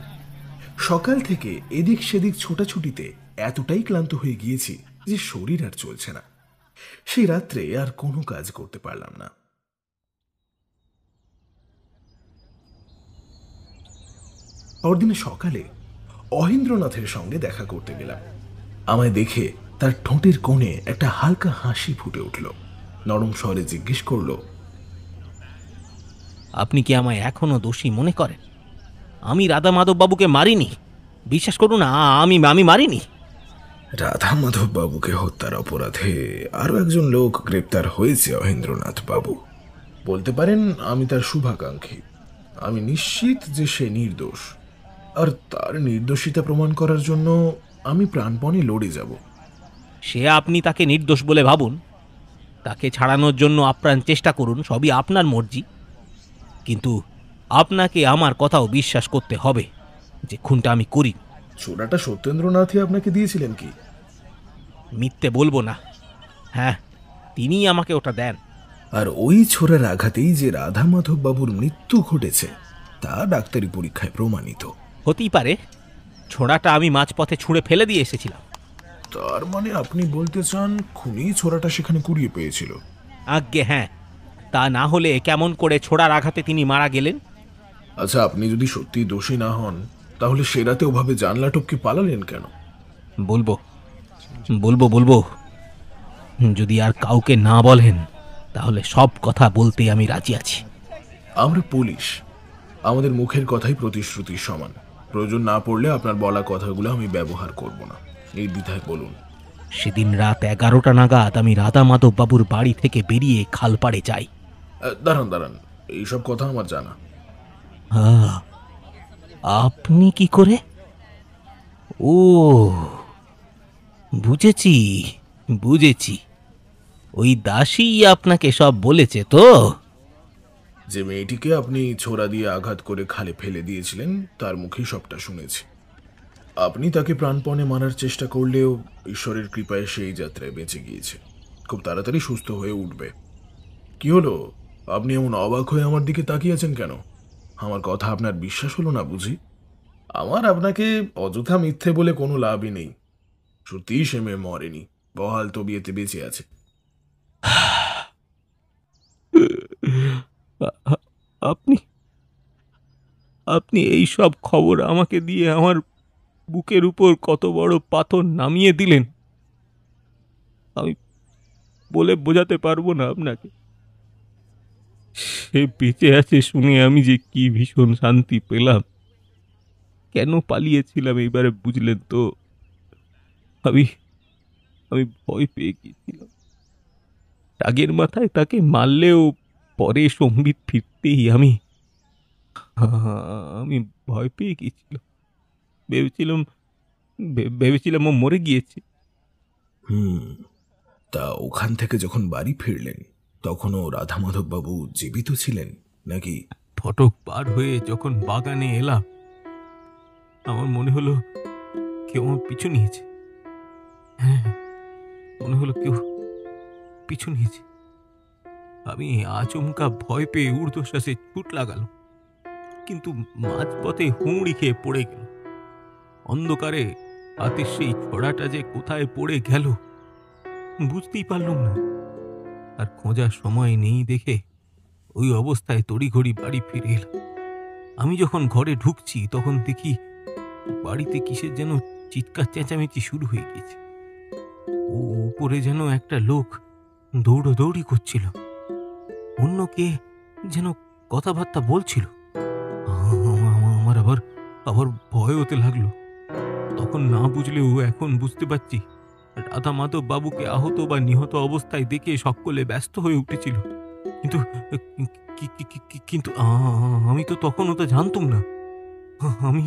সকাল থেকে এদিক সেদিক ছোটাছুটিতে এতটাই ক্লান্ত হয়ে গিয়েছি যে শরীর আর চলছে না। সেই রাত্রে আর কোনো কাজ করতে পারলাম না। পরদিন সকালে অহিন্দ্রনাথের সঙ্গে দেখা করতে গেলাম। আমায় দেখে তার ঠোঁটের কোণে একটা হালকা হাসি ফুটে উঠল। নরম স্বরে জিজ্ঞেস করল, আপনি কি আমায় এখনো দোষী মনে করেন? আমি রাধা মাধব বাবুকে মারিনি। বিশ্বাস করুন, আমি মারিনি। রাধা মাধব বাবুকে হত্যার অপরাধে আরো একজন লোক গ্রেপ্তার হয়েছে অহিন্দ্রনাথ বাবু। বলতে পারেন আমি তার শুভাকাঙ্ক্ষী। আমি নিশ্চিত যে সে নির্দোষ, আর তার নির্দোষিতা প্রমাণ করার জন্য আমি প্রাণপণে লড়ে যাব। সে আপনি তাকে নির্দোষ বলে ভাবুন, তাকে ছাড়ানোর জন্য আপ্রাণ চেষ্টা করুন, সবই আপনার মর্জি। কিন্তু আপনাকে আমার কথাও বিশ্বাস করতে হবে যে খুনটা আমি করি। ছোড়াটা সত্যেন্দ্রনাথই আপনাকে দিয়েছিলেন কি? মিথ্যে বলবো না। হ্যাঁ, তিনিই আমাকে ওটা দেন। আর ওই ছোড়ার আঘাতেই যে রাধা মাধব বাবুর মৃত্যু ঘটেছে তা ডাক্তারি পরীক্ষায় প্রমাণিত। হতেই পারে ছোড়াটা আমি মাঝপথে ছুঁড়ে ফেলে দিয়ে এসেছিলাম। তার মানে আপনি বলতে চান খুনি ছোড়াটা সেখানে কুড়িয়ে পেয়েছিল? আজ্ঞে হ্যাঁ। তা না হলে কেমন করে ছোড়ার আঘাতে তিনি মারা গেলেন? আচ্ছা, আপনি যদি সত্যি দোষী না হন তাহলে সে রাতে ওভাবে জানলা টপকে পালালেন কেন? বলবো বলবো বলবো যদি আর কাউকে না বলেন তাহলে সব কথা বলতে আমি রাজি আছি। আমরা পুলিশ, আমাদের মুখের কথাই প্রতিশ্রুতির সমান। প্রয়োজন না পড়লে আপনার বলা কথাগুলো আমি ব্যবহার করব না, নির্দ্বিধায় বলুন। সেদিন রাত 11টা নাগাদ আমি রাধা মাধব বাবুর বাড়ি থেকে বেরিয়ে খালপাড়ে যাই। দাঁড়ান দাঁড়ান, এইসব কথা আমার জানা। আপনি কি করে? ও বুঝেছি বুঝেছি, ওই দাসী আপনাকে সব বলেছে তো? যে মেয়েটিকে আপনি ছোরা দিয়ে আঘাত করে খালে ফেলে দিয়েছিলেন তার মুখেই সবটা শুনেছি। আপনি তাকে প্রাণপণে মারার চেষ্টা করলেও ঈশ্বরের কৃপায় সেই যাত্রায় বেঁচে গিয়েছে। খুব তাড়াতাড়ি সুস্থ হয়ে উঠবে। কি হলো, আপনি এমন অবাক হয়ে আমার দিকে তাকিয়েছেন কেন? আমার কথা আপনার বিশ্বাস হলো না বুঝি? আমার আপনাকে অযথা মিথ্যে বলে কোনো লাভই নেই। সত্যিই সে মেয়ে মরেনি, বহাল তবিয়েতে বেঁচে আছে। আপনি আপনি এই সব খবর আমাকে দিয়ে আমার বুকের উপর কত বড় পাথর নামিয়ে দিলেন, আমি বলে বোঝাতে পারবো না আপনাকে। সে বেঁচে আছে শুনে আমি যে কি ভীষণ শান্তি পেলাম। কেন পালিয়েছিলাম এইবারে বুঝলেন তো? আমি ভয় পেয়ে গিয়েছিলাম। রাগের মাথায় তাকে মারলেও পরে সম্বিত ফিরতেই আমি ভয় পেয়ে গিয়েছিলাম। ভেবেছিলাম ও মরে গিয়েছে। তা ওখান থেকে যখন বাড়ি ফিরলেন তখনও রাধা মাধব বাবু জীবিত ছিলেন নাকি? ফটক পার হয়ে যখন বাগানে এলাম আমার মনে হলো কেউ আমার পিছু নিয়েছে। হ্যাঁ, মনে হলো কেউ পিছু নিয়েছে। আমি আচমকা ভয় পেয়ে ঊর্ধ্বশ্বাসে ছুট লাগালাম, কিন্তু মাঝপথে হুমড়ি খেয়ে পড়ে গেল। অন্ধকারে হাতের সেই ছড়াটা যে কোথায় পড়ে গেল বুঝতেই পারলাম না। আর খোঁজার সময় নেই দেখে ওই অবস্থায় তড়িঘড়ি বাড়ি ফিরে এলাম। আমি যখন ঘরে ঢুকছি তখন দেখি বাড়িতে কিসের যেন চিৎকার চেঁচামেচি শুরু হয়ে গেছে। উপরে যেন একটা লোক দৌড়দৌড়ি করছিল, অন্য কে যেন কথাবার্তা বলছিল। আমার আবার ভয় হতে লাগলো। তখন না বুঝলেও এখন বুঝতে পারছি রাধা মাধব বাবুকে আহত বা নিহত অবস্থায় দেখে সকলে ব্যস্ত হয়ে উঠেছিল। কিন্তু কিন্তু আমি তো তখন ওটা জানতাম না। আমি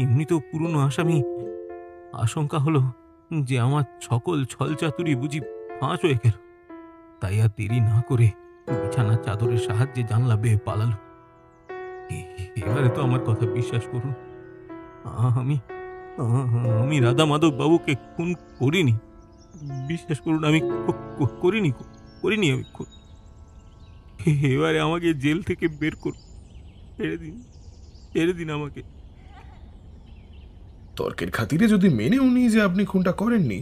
এমনিতেও পুরনো আসামি। আশঙ্কা হলো যে আমার সকল ছলচাতুরি বুঝি ফাঁস হয়ে গেল। তাই আর দেরি না করে বিছানার চাদরের সাহায্যে জানলা বেয়ে পালালো। এবারে তো আমার কথা বিশ্বাস করুন, আমি রাধা মাধব বাবুকে খুন করিনি। বিশ্বাস করুন, আমি করিনি আমি খুন। এবারে আমাকে জেল থেকে বের করুন, ছেড়ে দিন আমাকে। তর্কের খাতিরে যদি মেনেও নিই যে আপনি খুনটা করেননি,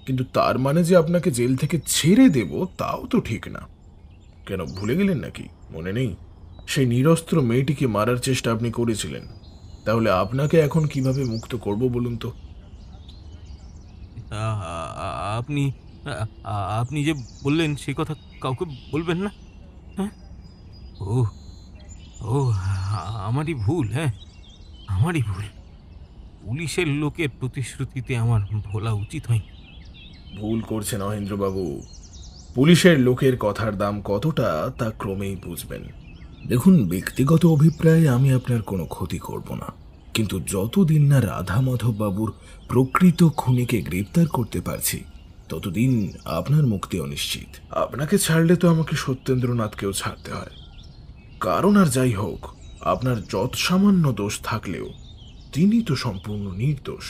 কিন্তু তার মানে যে আপনাকে জেল থেকে ছেড়ে দেব তাও তো ঠিক না। কেন ভুলে গেলেন নাকি? মনে নেই সেই নিরস্ত্র মেয়েটিকে মারার চেষ্টা আপনি করেছিলেন? তাহলে আপনাকে এখন কিভাবে মুক্ত করব বলুন তো? আপনি যে বললেন সে কথা কাউকে বলবেন না? হ্যাঁ, ও আমারই ভুল। হ্যাঁ, আমারই ভুল। পুলিশের লোকের প্রতিশ্রুতিতে আমার ভোলা উচিত হয়নি। ভুল করছেন অহেন্দ্রবাবু। পুলিশের লোকের কথার দাম কতটা তা ক্রমেই বুঝবেন। দেখুন, ব্যক্তিগত অভিপ্রায়ে আমি আপনার কোনো ক্ষতি করব না, কিন্তু যতদিন না রাধা মাধব বাবুর প্রকৃত খুনিকে গ্রেপ্তার করতে পারছি ততদিন আপনার মুক্তি অনিশ্চিত। আপনাকে ছাড়লে তো আমাকে সত্যেন্দ্রনাথকেও ছাড়তে হয়। কারণ আর যাই হোক, আপনার যত সামান্য দোষ থাকলেও তিনি তো সম্পূর্ণ নির্দোষ।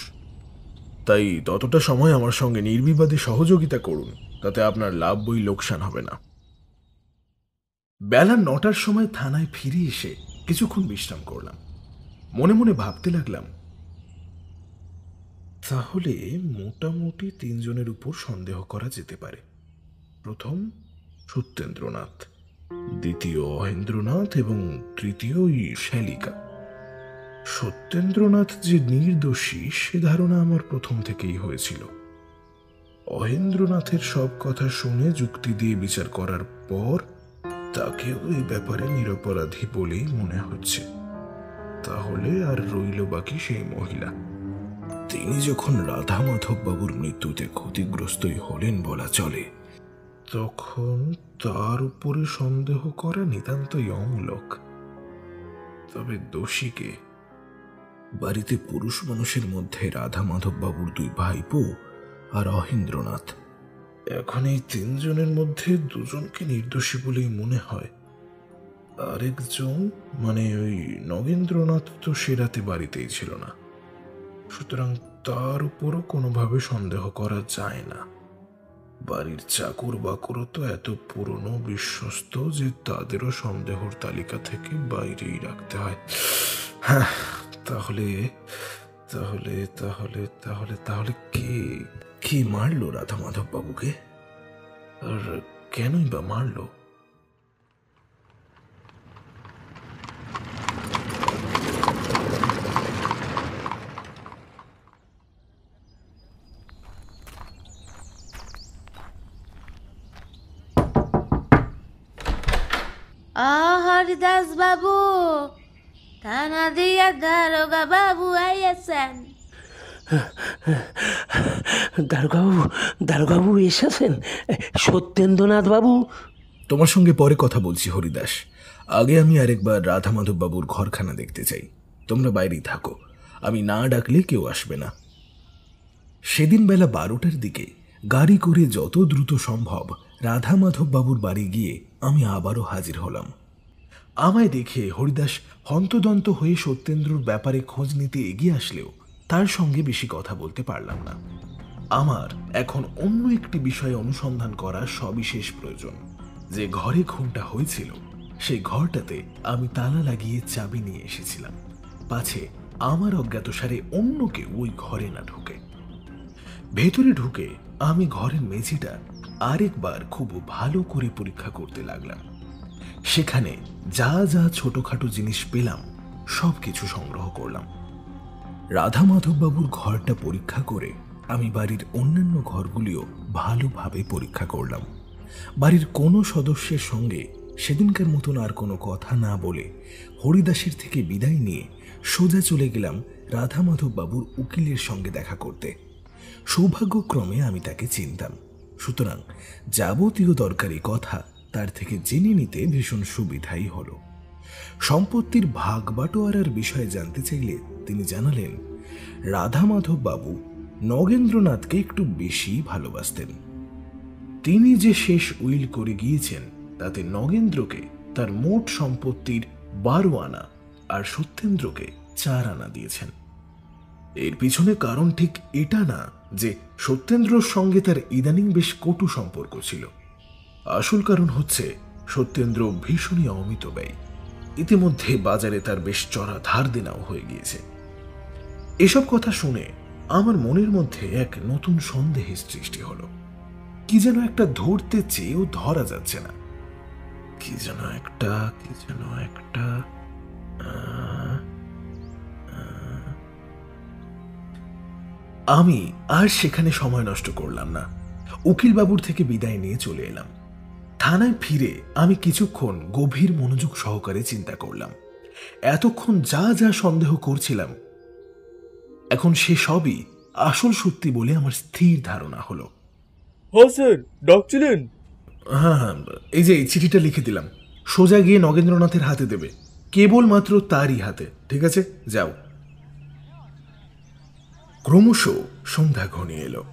তাই ততটা সময় আমার সঙ্গে নির্বিবাদে সহযোগিতা করুন, তাতে আপনার লাভ বই লোকসান হবে না। বেলা 9টার সময় থানায় ফিরে এসে কিছুক্ষণ বিশ্রাম করলাম। মনে মনে ভাবতে লাগলাম, তাহলে মোটামুটি 3 জনের উপর সন্দেহ করা যেতে পারে। প্রথম সত্যেন্দ্রনাথ, দ্বিতীয় অহেন্দ্রনাথ এবং তৃতীয় শ্যালিকা। সত্যেন্দ্রনাথ যে নির্দোষী সে ধারণা আমার প্রথম থেকেই হয়েছিল। অহেন্দ্রনাথের সব কথা শুনে যুক্তি দিয়ে বিচার করার পর তাকেও এই ব্যাপারে নিরপরাধী বলেই মনে হচ্ছে। তাহলে আর রইল বাকি সেই মহিলা। তিনি যখন রাধা মাধব বাবুর মৃত্যুতে ক্ষতিগ্রস্তই হলেন বলা চলে, তখন তার উপরে সন্দেহ করা নিতান্তই অমূলক। তবে দোষীকে? বাড়িতে পুরুষ মানুষের মধ্যে রাধা মাধব বাবুর দুই ভাইপো আর অহেন্দ্রনাথ। এখন এই তিনজনের মধ্যে দুজনকে নির্দোষী বলেই মনে হয়। আরেকজন মানে ওই নগেন্দ্রনাথ তো সে রাতে বাড়িতেই ছিল না, সুতরাং তার উপরও কোনোভাবে সন্দেহ করা যায় না। বাড়ির চাকর বাকরও তো এত পুরনো বিশ্বস্ত যে তাদেরও সন্দেহর তালিকা থেকে বাইরেই রাখতে হয়। হ্যাঁ, তাহলে তাহলে তাহলে তাহলে তাহলে কে মারলো রাধা মাধব বাবুকে, আর কেনই বা মারলো? হরিদাস বাবু, থানা দিয়া দারোগা বাবু আইয়াছেন। দারোগাবু এসেছেন? সত্যেন্দ্রনাথ বাবু? তোমার সঙ্গে পরে কথা বলছি হরিদাস। আগে আমি আরেকবার রাধা মাধব বাবুর ঘরখানা দেখতে চাই। তোমরা বাইরেই থাকো, আমি না ডাকলে কেউ আসবে না। সেদিন বেলা 12টার দিকে গাড়ি করে যত দ্রুত সম্ভব রাধা মাধব বাবুর বাড়ি গিয়ে আমি আবারও হাজির হলাম। আমায় দেখে হরিদাস হন্তদন্ত হয়ে সত্যেন্দ্রর ব্যাপারে খোঁজ নিতে এগিয়ে আসলেও তার সঙ্গে বেশি কথা বলতে পারলাম না। আমার এখন অন্য একটি বিষয়ে অনুসন্ধান করার সবিশেষ প্রয়োজন। যে ঘরে খুনটা হয়েছিল সেই ঘরটাতে আমি তালা লাগিয়ে চাবি নিয়ে এসেছিলাম, পাছে আমার অজ্ঞাতসারে অন্য কেউ ওই ঘরে না ঢুকে। ভেতরে ঢুকে আমি ঘরের মেঝেটা আরেকবার খুব ভালো করে পরীক্ষা করতে লাগলাম। সেখানে যা যা ছোটখাটো জিনিস পেলাম সবকিছু সংগ্রহ করলাম। রাধা মাধব বাবুর ঘরটা পরীক্ষা করে আমি বাড়ির অন্যান্য ঘরগুলিও ভালোভাবে পরীক্ষা করলাম। বাড়ির কোনো সদস্যের সঙ্গে সেদিনকার মতন আর কোনো কথা না বলে হরিদাসের থেকে বিদায় নিয়ে সোজা চলে গেলাম রাধা মাধব বাবুর উকিলের সঙ্গে দেখা করতে। সৌভাগ্যক্রমে আমি তাকে চিনতাম, সুতরাং যাবতীয় দরকারি কথা তার থেকে জেনে নিতে ভীষণ সুবিধাই হলো। সম্পত্তির ভাগ বাটোয়ারার বিষয়ে জানতে চাইলে তিনি জানালেন রাধা মাধব বাবু নগেন্দ্রনাথকে একটু বেশি ভালোবাসতেন। তিনি যে শেষ উইল করে গিয়েছেন তাতে নগেন্দ্রকে তার মোট সম্পত্তির 12 আনা আর সত্যেন্দ্রকে 4 আনা দিয়েছেন। এর পিছনে কারণ ঠিক এটা না যে সত্যেন্দ্রর সঙ্গে তার ইদানিং বেশ কটু সম্পর্ক ছিল। আসল কারণ হচ্ছে সত্যেন্দ্র ভীষণই অমিত ব্যয়। ইতিমধ্যে বাজারে তার বেশ চড়া ধার দেনাও হয়ে গিয়েছে। এসব কথা শুনে আমার মনের মধ্যে এক নতুন সন্দেহের সৃষ্টি হলো। কি যেন একটা ধরতে চেয়েও ধরা যাচ্ছে না। কি যেন একটা আমি আর সেখানে সময় নষ্ট করলাম না। উকিল বাবুর থেকে বিদায় নিয়ে চলে এলাম। থানায় ফিরে আমি কিছুক্ষণ গভীর মনোযোগ সহকারে চিন্তা করলাম। এতক্ষণ যা যা সন্দেহ করছিলাম এখন সে সবই আসল সত্যি বলে আমার স্থির ধারণা হলো। হ্যাঁ স্যার, ডাকছিলেন? হ্যাঁ, এই যে চিঠিটা লিখে দিলাম, সোজা গিয়ে নগেন্দ্রনাথের হাতে দেবে, কেবলমাত্র তারই হাতে। ঠিক আছে, যাও। ক্রমশ সন্ধ্যা ঘনিয়ে এলো।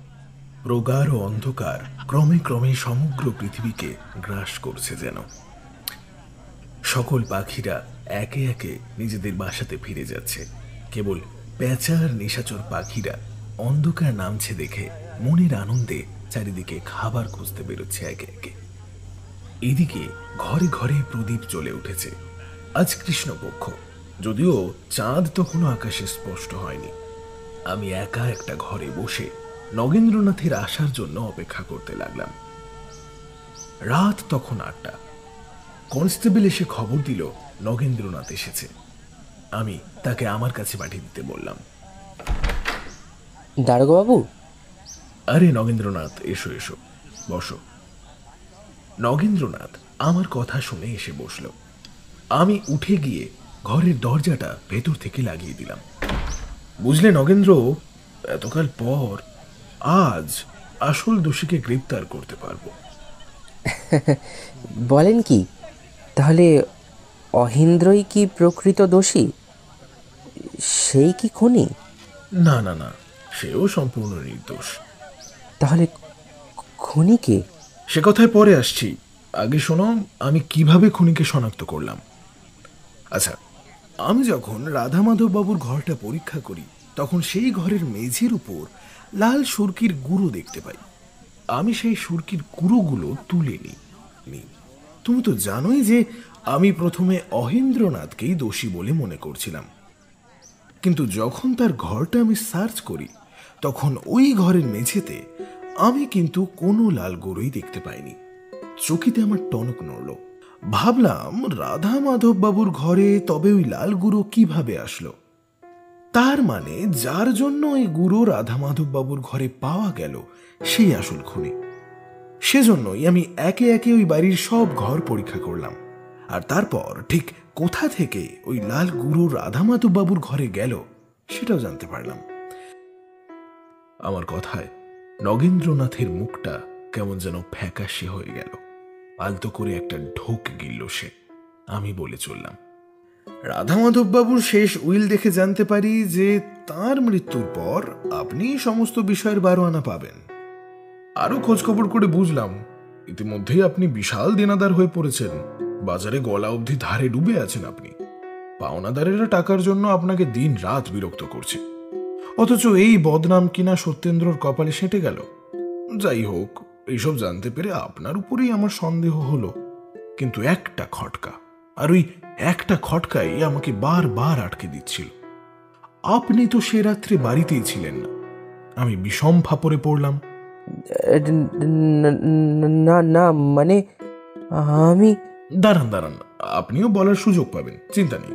প্রগাঢ় অন্ধকার ক্রমে ক্রমে সমগ্র পৃথিবীকে গ্রাস করছে যেন। সকল পাখিরা একে একে নিজেদের বাসাতে ফিরে যাচ্ছে। কেবল পেঁচার নিশাচর পাখিরা অন্ধকার নামছে দেখে মনের আনন্দে চারিদিকে খাবার খুঁজতে বেরোচ্ছে একে একে। এদিকে ঘরে ঘরে প্রদীপ জ্বলে উঠেছে। আজ কৃষ্ণপক্ষ, যদিও চাঁদ তখনও আকাশে স্পষ্ট হয়নি। আমি একা একটা ঘরে বসে নগেন্দ্রনাথের আসার জন্য অপেক্ষা করতে লাগলাম। রাত তখন 8টা। কনস্টেবল এসে খবর দিল নগেন্দ্রনাথ এসেছে। আমি তাকে আমার কাছে পাঠিয়ে দিতে বললাম। দারোগাবাবু, আরে নগেন্দ্রনাথ, এসো এসো, বসো। নগেন্দ্রনাথ আমার কথা শুনে এসে বসল। আমি উঠে গিয়ে ঘরের দরজাটা ভেতর থেকে লাগিয়ে দিলাম। বুঝলে নগেন্দ্র, এতকাল পর আজ আসল দোষীকে গ্রেপ্তার করতে পারবো। বলেন কি? তাহলে অহিন্দ্রই কি প্রকৃত দোষী? সেই কি খুনি? না না না, সেও সম্পূর্ণ নির্দোষ। তাহলে খুনি কে? সে কথায় পরে আসছি, আগে শোনো আমি কিভাবে খুনিকে শনাক্ত করলাম। আচ্ছা, আমি যখন রাধা মাধব বাবুর ঘরটা পরীক্ষা করি তখন সেই ঘরের মেঝের উপর লাল সুরকির গুঁড়ো দেখতে পাই। আমি সেই সুরকির গুঁড়োগুলো তুলে নিই। তুমি তো জানোই যে আমি প্রথমে অহিন্দ্রনাথকেই দোষী বলে মনে করছিলাম, কিন্তু যখন তার ঘরটা আমি সার্চ করি তখন ওই ঘরের মেঝেতে আমি কিন্তু কোনো লাল গুঁড়োই দেখতে পাইনি। চকিতে আমার টনক নড়ল। ভাবলাম রাধা মাধব বাবুর ঘরে তবে ওই লাল গুঁড়ো কিভাবে আসলো? তার মানে যার জন্য ওই গুঁড়ো রাধা মাধব বাবুর ঘরে পাওয়া গেল সেই আসল খুনি। সেজন্যই আমি একে একে ওই বাড়ির সব ঘর পরীক্ষা করলাম, আর তারপর ঠিক কোথা থেকে ওই লাল গুঁড়ো রাধা মাধব বাবুর ঘরে গেল সেটাও জানতে পারলাম। আমার কথায় নগেন্দ্রনাথের মুখটা কেমন যেন ফ্যাকাশে হয়ে গেল। আলতো করে একটা ঢোক গিলল সে। আমি বলে চললাম, রাধা মাধব বাবুর শেষ উইল দেখে জানতে পারি যে তার মৃত্যুর পর আপনি সমস্ত বিষয়ের 12 আনা পাবেন। আরো খোঁজখবর করে বুঝলাম ইতিমধ্যেই আপনি বিশাল দেনাদার হয়ে পড়েছেন। বাজারে গলা অবধি ধারে ডুবে আছেন আপনি। পাওনাদারেরা টাকার জন্য আপনাকে দিন রাত বিরক্ত করছে, অথচ এই বদনাম কিনা সত্যেন্দ্রর কপালে সেঁটে গেল। যাই হোক, এইসব জানতে পেরে আপনার উপরেই আমার সন্দেহ হলো, কিন্তু একটা খটকা, আর ওই একটা খটকাই আমাকে বারবার আটকে দিচ্ছিল। আপনি তো সে রাত্রে বাড়িতেই ছিলেন না। আমি বিষম ফাপড়ে পড়লাম। না না, মানে আমি... দাঁড়ান, আপনিও বলার সুযোগ পাবেন, চিন্তা নেই।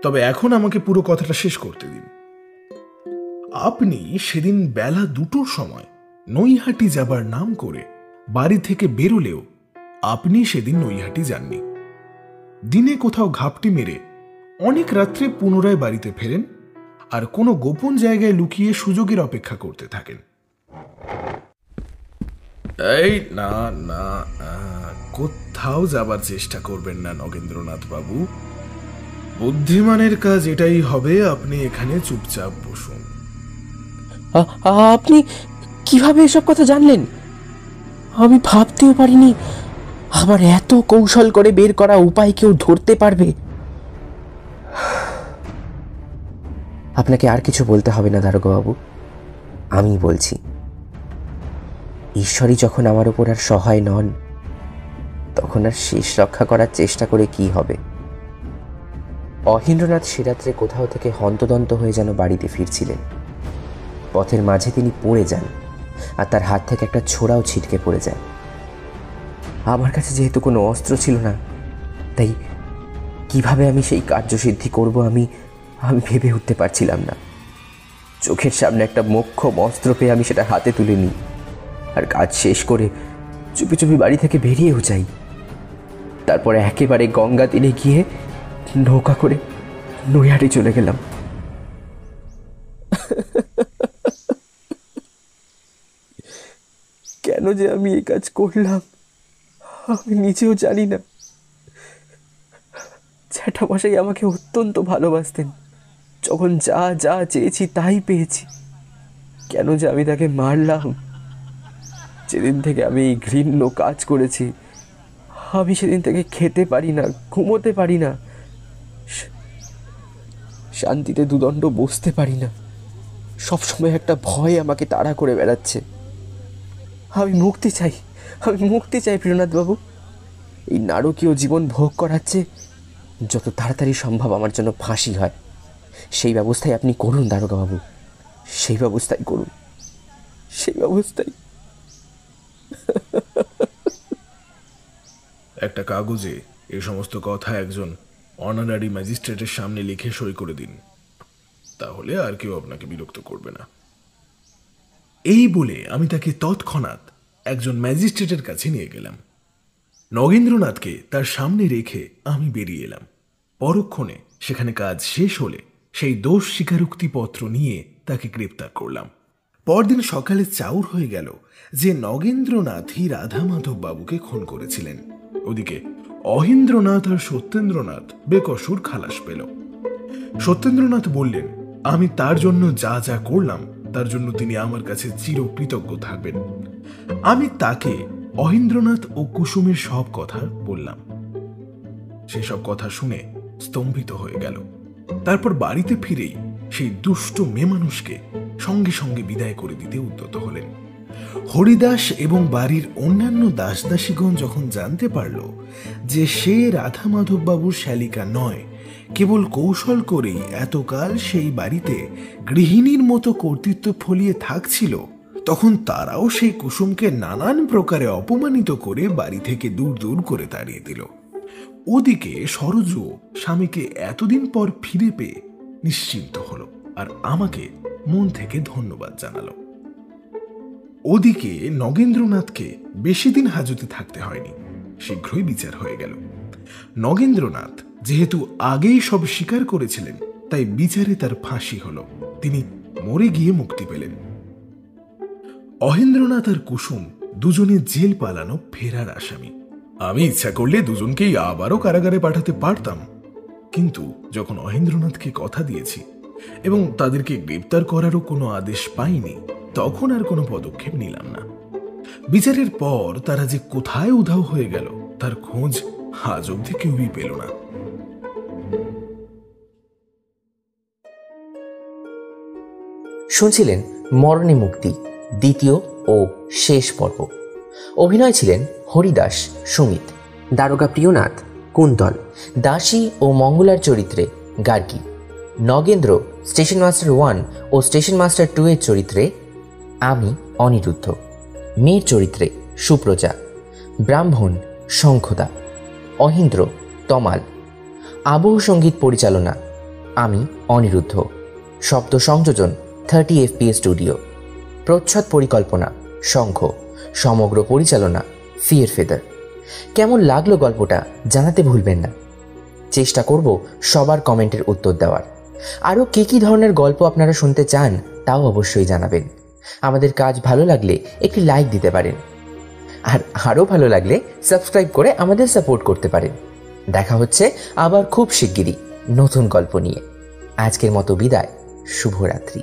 তবে এখন আমাকে পুরো কথাটা শেষ করতে দিন। আপনি সেদিন বেলা 2টোর সময় নৈহাটি যাবার নাম করে বাড়ি থেকে বেরোলেও আপনি সেদিন নৈহাটি যাননি। দিনে কোথাও ঘাপটি মেরে অনেক রাত্রে পুনরায় বাড়িতে ফেরেন আর কোনো গোপন জায়গায় লুকিয়ে সুযোগের অপেক্ষা করতে থাকেন। এই না না, কোথাও যাবার চেষ্টা করবেন না নগেন্দ্রনাথ বাবু। বুদ্ধিমানের কাজ এটাই হবে, আপনি এখানে চুপচাপ বসুন। আপনি কিভাবে এসব কথা জানলেন? আমি ভাবতেও পারিনি আবার এত কৌশল করে বের করা উপায় কেউ ধরতে পারবে। আপনাকে আর কিছু বলতে হবে না দারোগাবাবু, আমি বলছি। ঈশ্বরই যখন আমার উপর আর সহায় নন, তখন আর শেষ রক্ষা করার চেষ্টা করে কি হবে? অহিন্দ্রনাথ সে রাত্রে কোথাও থেকে হন্তদন্ত হয়ে যেন বাড়িতে ফিরছিলেন। পথের মাঝে তিনি পড়ে যান আর তার হাত থেকে একটা ছোড়াও ছিটকে পড়ে যায়। আমার কাছে যেহেতু কোনো অস্ত্র ছিল না, তাই কিভাবে আমি সেই কার্যসিদ্ধি করব আমি ভেবে উঠতে পারছিলাম না। চোখের সামনে একটা মোক্ষম অস্ত্র পেয়ে আমি সেটা হাতে তুলে নিই আর কাজ শেষ করে চুপি চুপি বাড়ি থেকে বেরিয়েও যাই। তারপরে একেবারে গঙ্গা তীরে গিয়ে নৌকা করে নৈহাটি চলে গেলাম। কেন যে আমি এই কাজ করলাম আমি নিজেও জানি না। জ্যাঠামশাই আমাকে অত্যন্ত ভালোবাসতেন, যখন যা যা চেয়েছি তাই পেয়েছি। কেন যে আমি তাকে মারলাম? যেদিন থেকে আমি এই ঘৃণ্য কাজ করেছি আমি সেদিন থেকে খেতে পারি না, ঘুমোতে পারি না, শান্তিতে দুদণ্ড বসতে পারি না। সবসময় একটা ভয় আমাকে তাড়া করে বেড়াচ্ছে। আমি মুক্তি চাই প্রিয়নাথবাবু। এই নারকীয় জীবন ভোগ করাচ্ছে যত তাড়াতাড়ি সম্ভব আমার জন্য ফাঁসি হয় সেই ব্যবস্থাই আপনি করুন দারোগাবাবু, সেই ব্যবস্থাই করুন, সেই ব্যবস্থাই। একটা কাগজে এই সমস্ত কথা একজন অনারারি ম্যাজিস্ট্রেটের সামনে লিখে সই করে দিন, তাহলে আর কেউ আপনাকে বিরক্ত করবে না। এই বলে আমি তাকে তৎক্ষণাৎ একজন ম্যাজিস্ট্রেটের কাছে নিয়ে গেলাম। নগেন্দ্রনাথকে তার সামনে রেখে আমি বেরিয়ে এলাম। পরক্ষণে সেখানে কাজ শেষ হলে সেই দোষ স্বীকারোক্তিপত্র নিয়ে তাকে গ্রেপ্তার করলাম। পরদিন সকালে চাউর হয়ে গেল যে নগেন্দ্রনাথই রাধামাধব বাবুকে খুন করেছিলেন। ওদিকে অহিন্দ্রনাথ আর সত্যেন্দ্রনাথ বেকসুর খালাস পেল। সত্যেন্দ্রনাথ বললেন, আমি তার জন্য যা যা করলাম তার জন্য তিনি আমার কাছে চিরকৃতজ্ঞ থাকবেন। আমি তাকে অহিন্দ্রনাথ ও কুসুমের সব কথা বললাম। সেসব কথা শুনে স্তম্ভিত হয়ে গেল। তারপর বাড়িতে ফিরেই সেই দুষ্ট মেয়ে মানুষকে সঙ্গে সঙ্গে বিদায় করে দিতে উদ্যত হলেন। হরিদাস এবং বাড়ির অন্যান্য দাসদাসীগণ যখন জানতে পারল যে সে রাধামাধব বাবুর শালিকা নয়, কেবল কৌশল করেই এতকাল সেই বাড়িতে গৃহিণীর মতো কর্তৃত্ব ফলিয়ে থাকছিল, তখন তারাও সেই কুসুমকে নানান প্রকারে অপমানিত করে বাড়ি থেকে দূর দূর করে তাড়িয়ে দিল। ওদিকে সরজু স্বামীকে এতদিন পর ফিরে পেয়ে নিশ্চিন্ত হলো আর আমাকে মন থেকে ধন্যবাদ জানালো। ওদিকে নগেন্দ্রনাথকে বেশি দিন হাজতে থাকতে হয়নি, শীঘ্রই বিচার হয়ে গেল। নগেন্দ্রনাথ যেহেতু আগেই সব স্বীকার করেছিলেন, তাই বিচারে তার ফাঁসি হলো। তিনি মরে গিয়ে মুক্তি পেলেন। অহিন্দ্রনাথ আর কুসুম দুজনে জেল পালানো ফেরার আসামি। আমি ইচ্ছা করলে দুজনকেই আবারও কারাগারে পাঠাতে পারতাম, কিন্তু যখন অহিন্দ্রনাথকে কথা দিয়েছি এবং তাদেরকে গ্রেপ্তার করারও কোনো আদেশ পাইনি, তখন আর কোনো পদক্ষেপ নিলাম না। বিচারের পর তারা যে কোথায় উধাও হয়ে গেল তার খোঁজ আজ অবধি কেউই পেল না। শুনছিলেন মরণে মুক্তি দ্বিতীয় ও শেষ পর্ব। অভিনয় ছিলেন হরিদাস সুমিত, দারোগা প্রিয়নাথ কুন্তল, দাসী ও মঙ্গলার চরিত্রে গার্গী, নগেন্দ্র স্টেশন মাস্টার 1 ও স্টেশন মাস্টার 2 এর চরিত্রে আমি অনিরুদ্ধ, মেয়ের চরিত্রে সুপ্রজা, ব্রাহ্মণ শঙ্খদা, অহিন্দ্র তমাল, আবহ সঙ্গীত পরিচালনা আমি অনিরুদ্ধ, শব্দ সংযোজন 30 FPS স্টুডিও, প্রচ্ছদ পরিকল্পনা শঙ্খ, সমগ্র পরিচালনা ফিয়ার ফেদার। কেমন লাগলো গল্পটা জানাতে ভুলবেন না। চেষ্টা করব সবার কমেন্টের উত্তর দেওয়ার। আরও কী ধরনের গল্প আপনারা শুনতে চান তাও অবশ্যই জানাবেন। আমাদের কাজ ভালো লাগলে একটি লাইক দিতে পারেন, আর আরও ভালো লাগলে সাবস্ক্রাইব করে আমাদের সাপোর্ট করতে পারেন। দেখা হচ্ছে আবার খুব শিগগিরই নতুন গল্প নিয়ে। আজকের মতো বিদায়, শুভরাত্রি।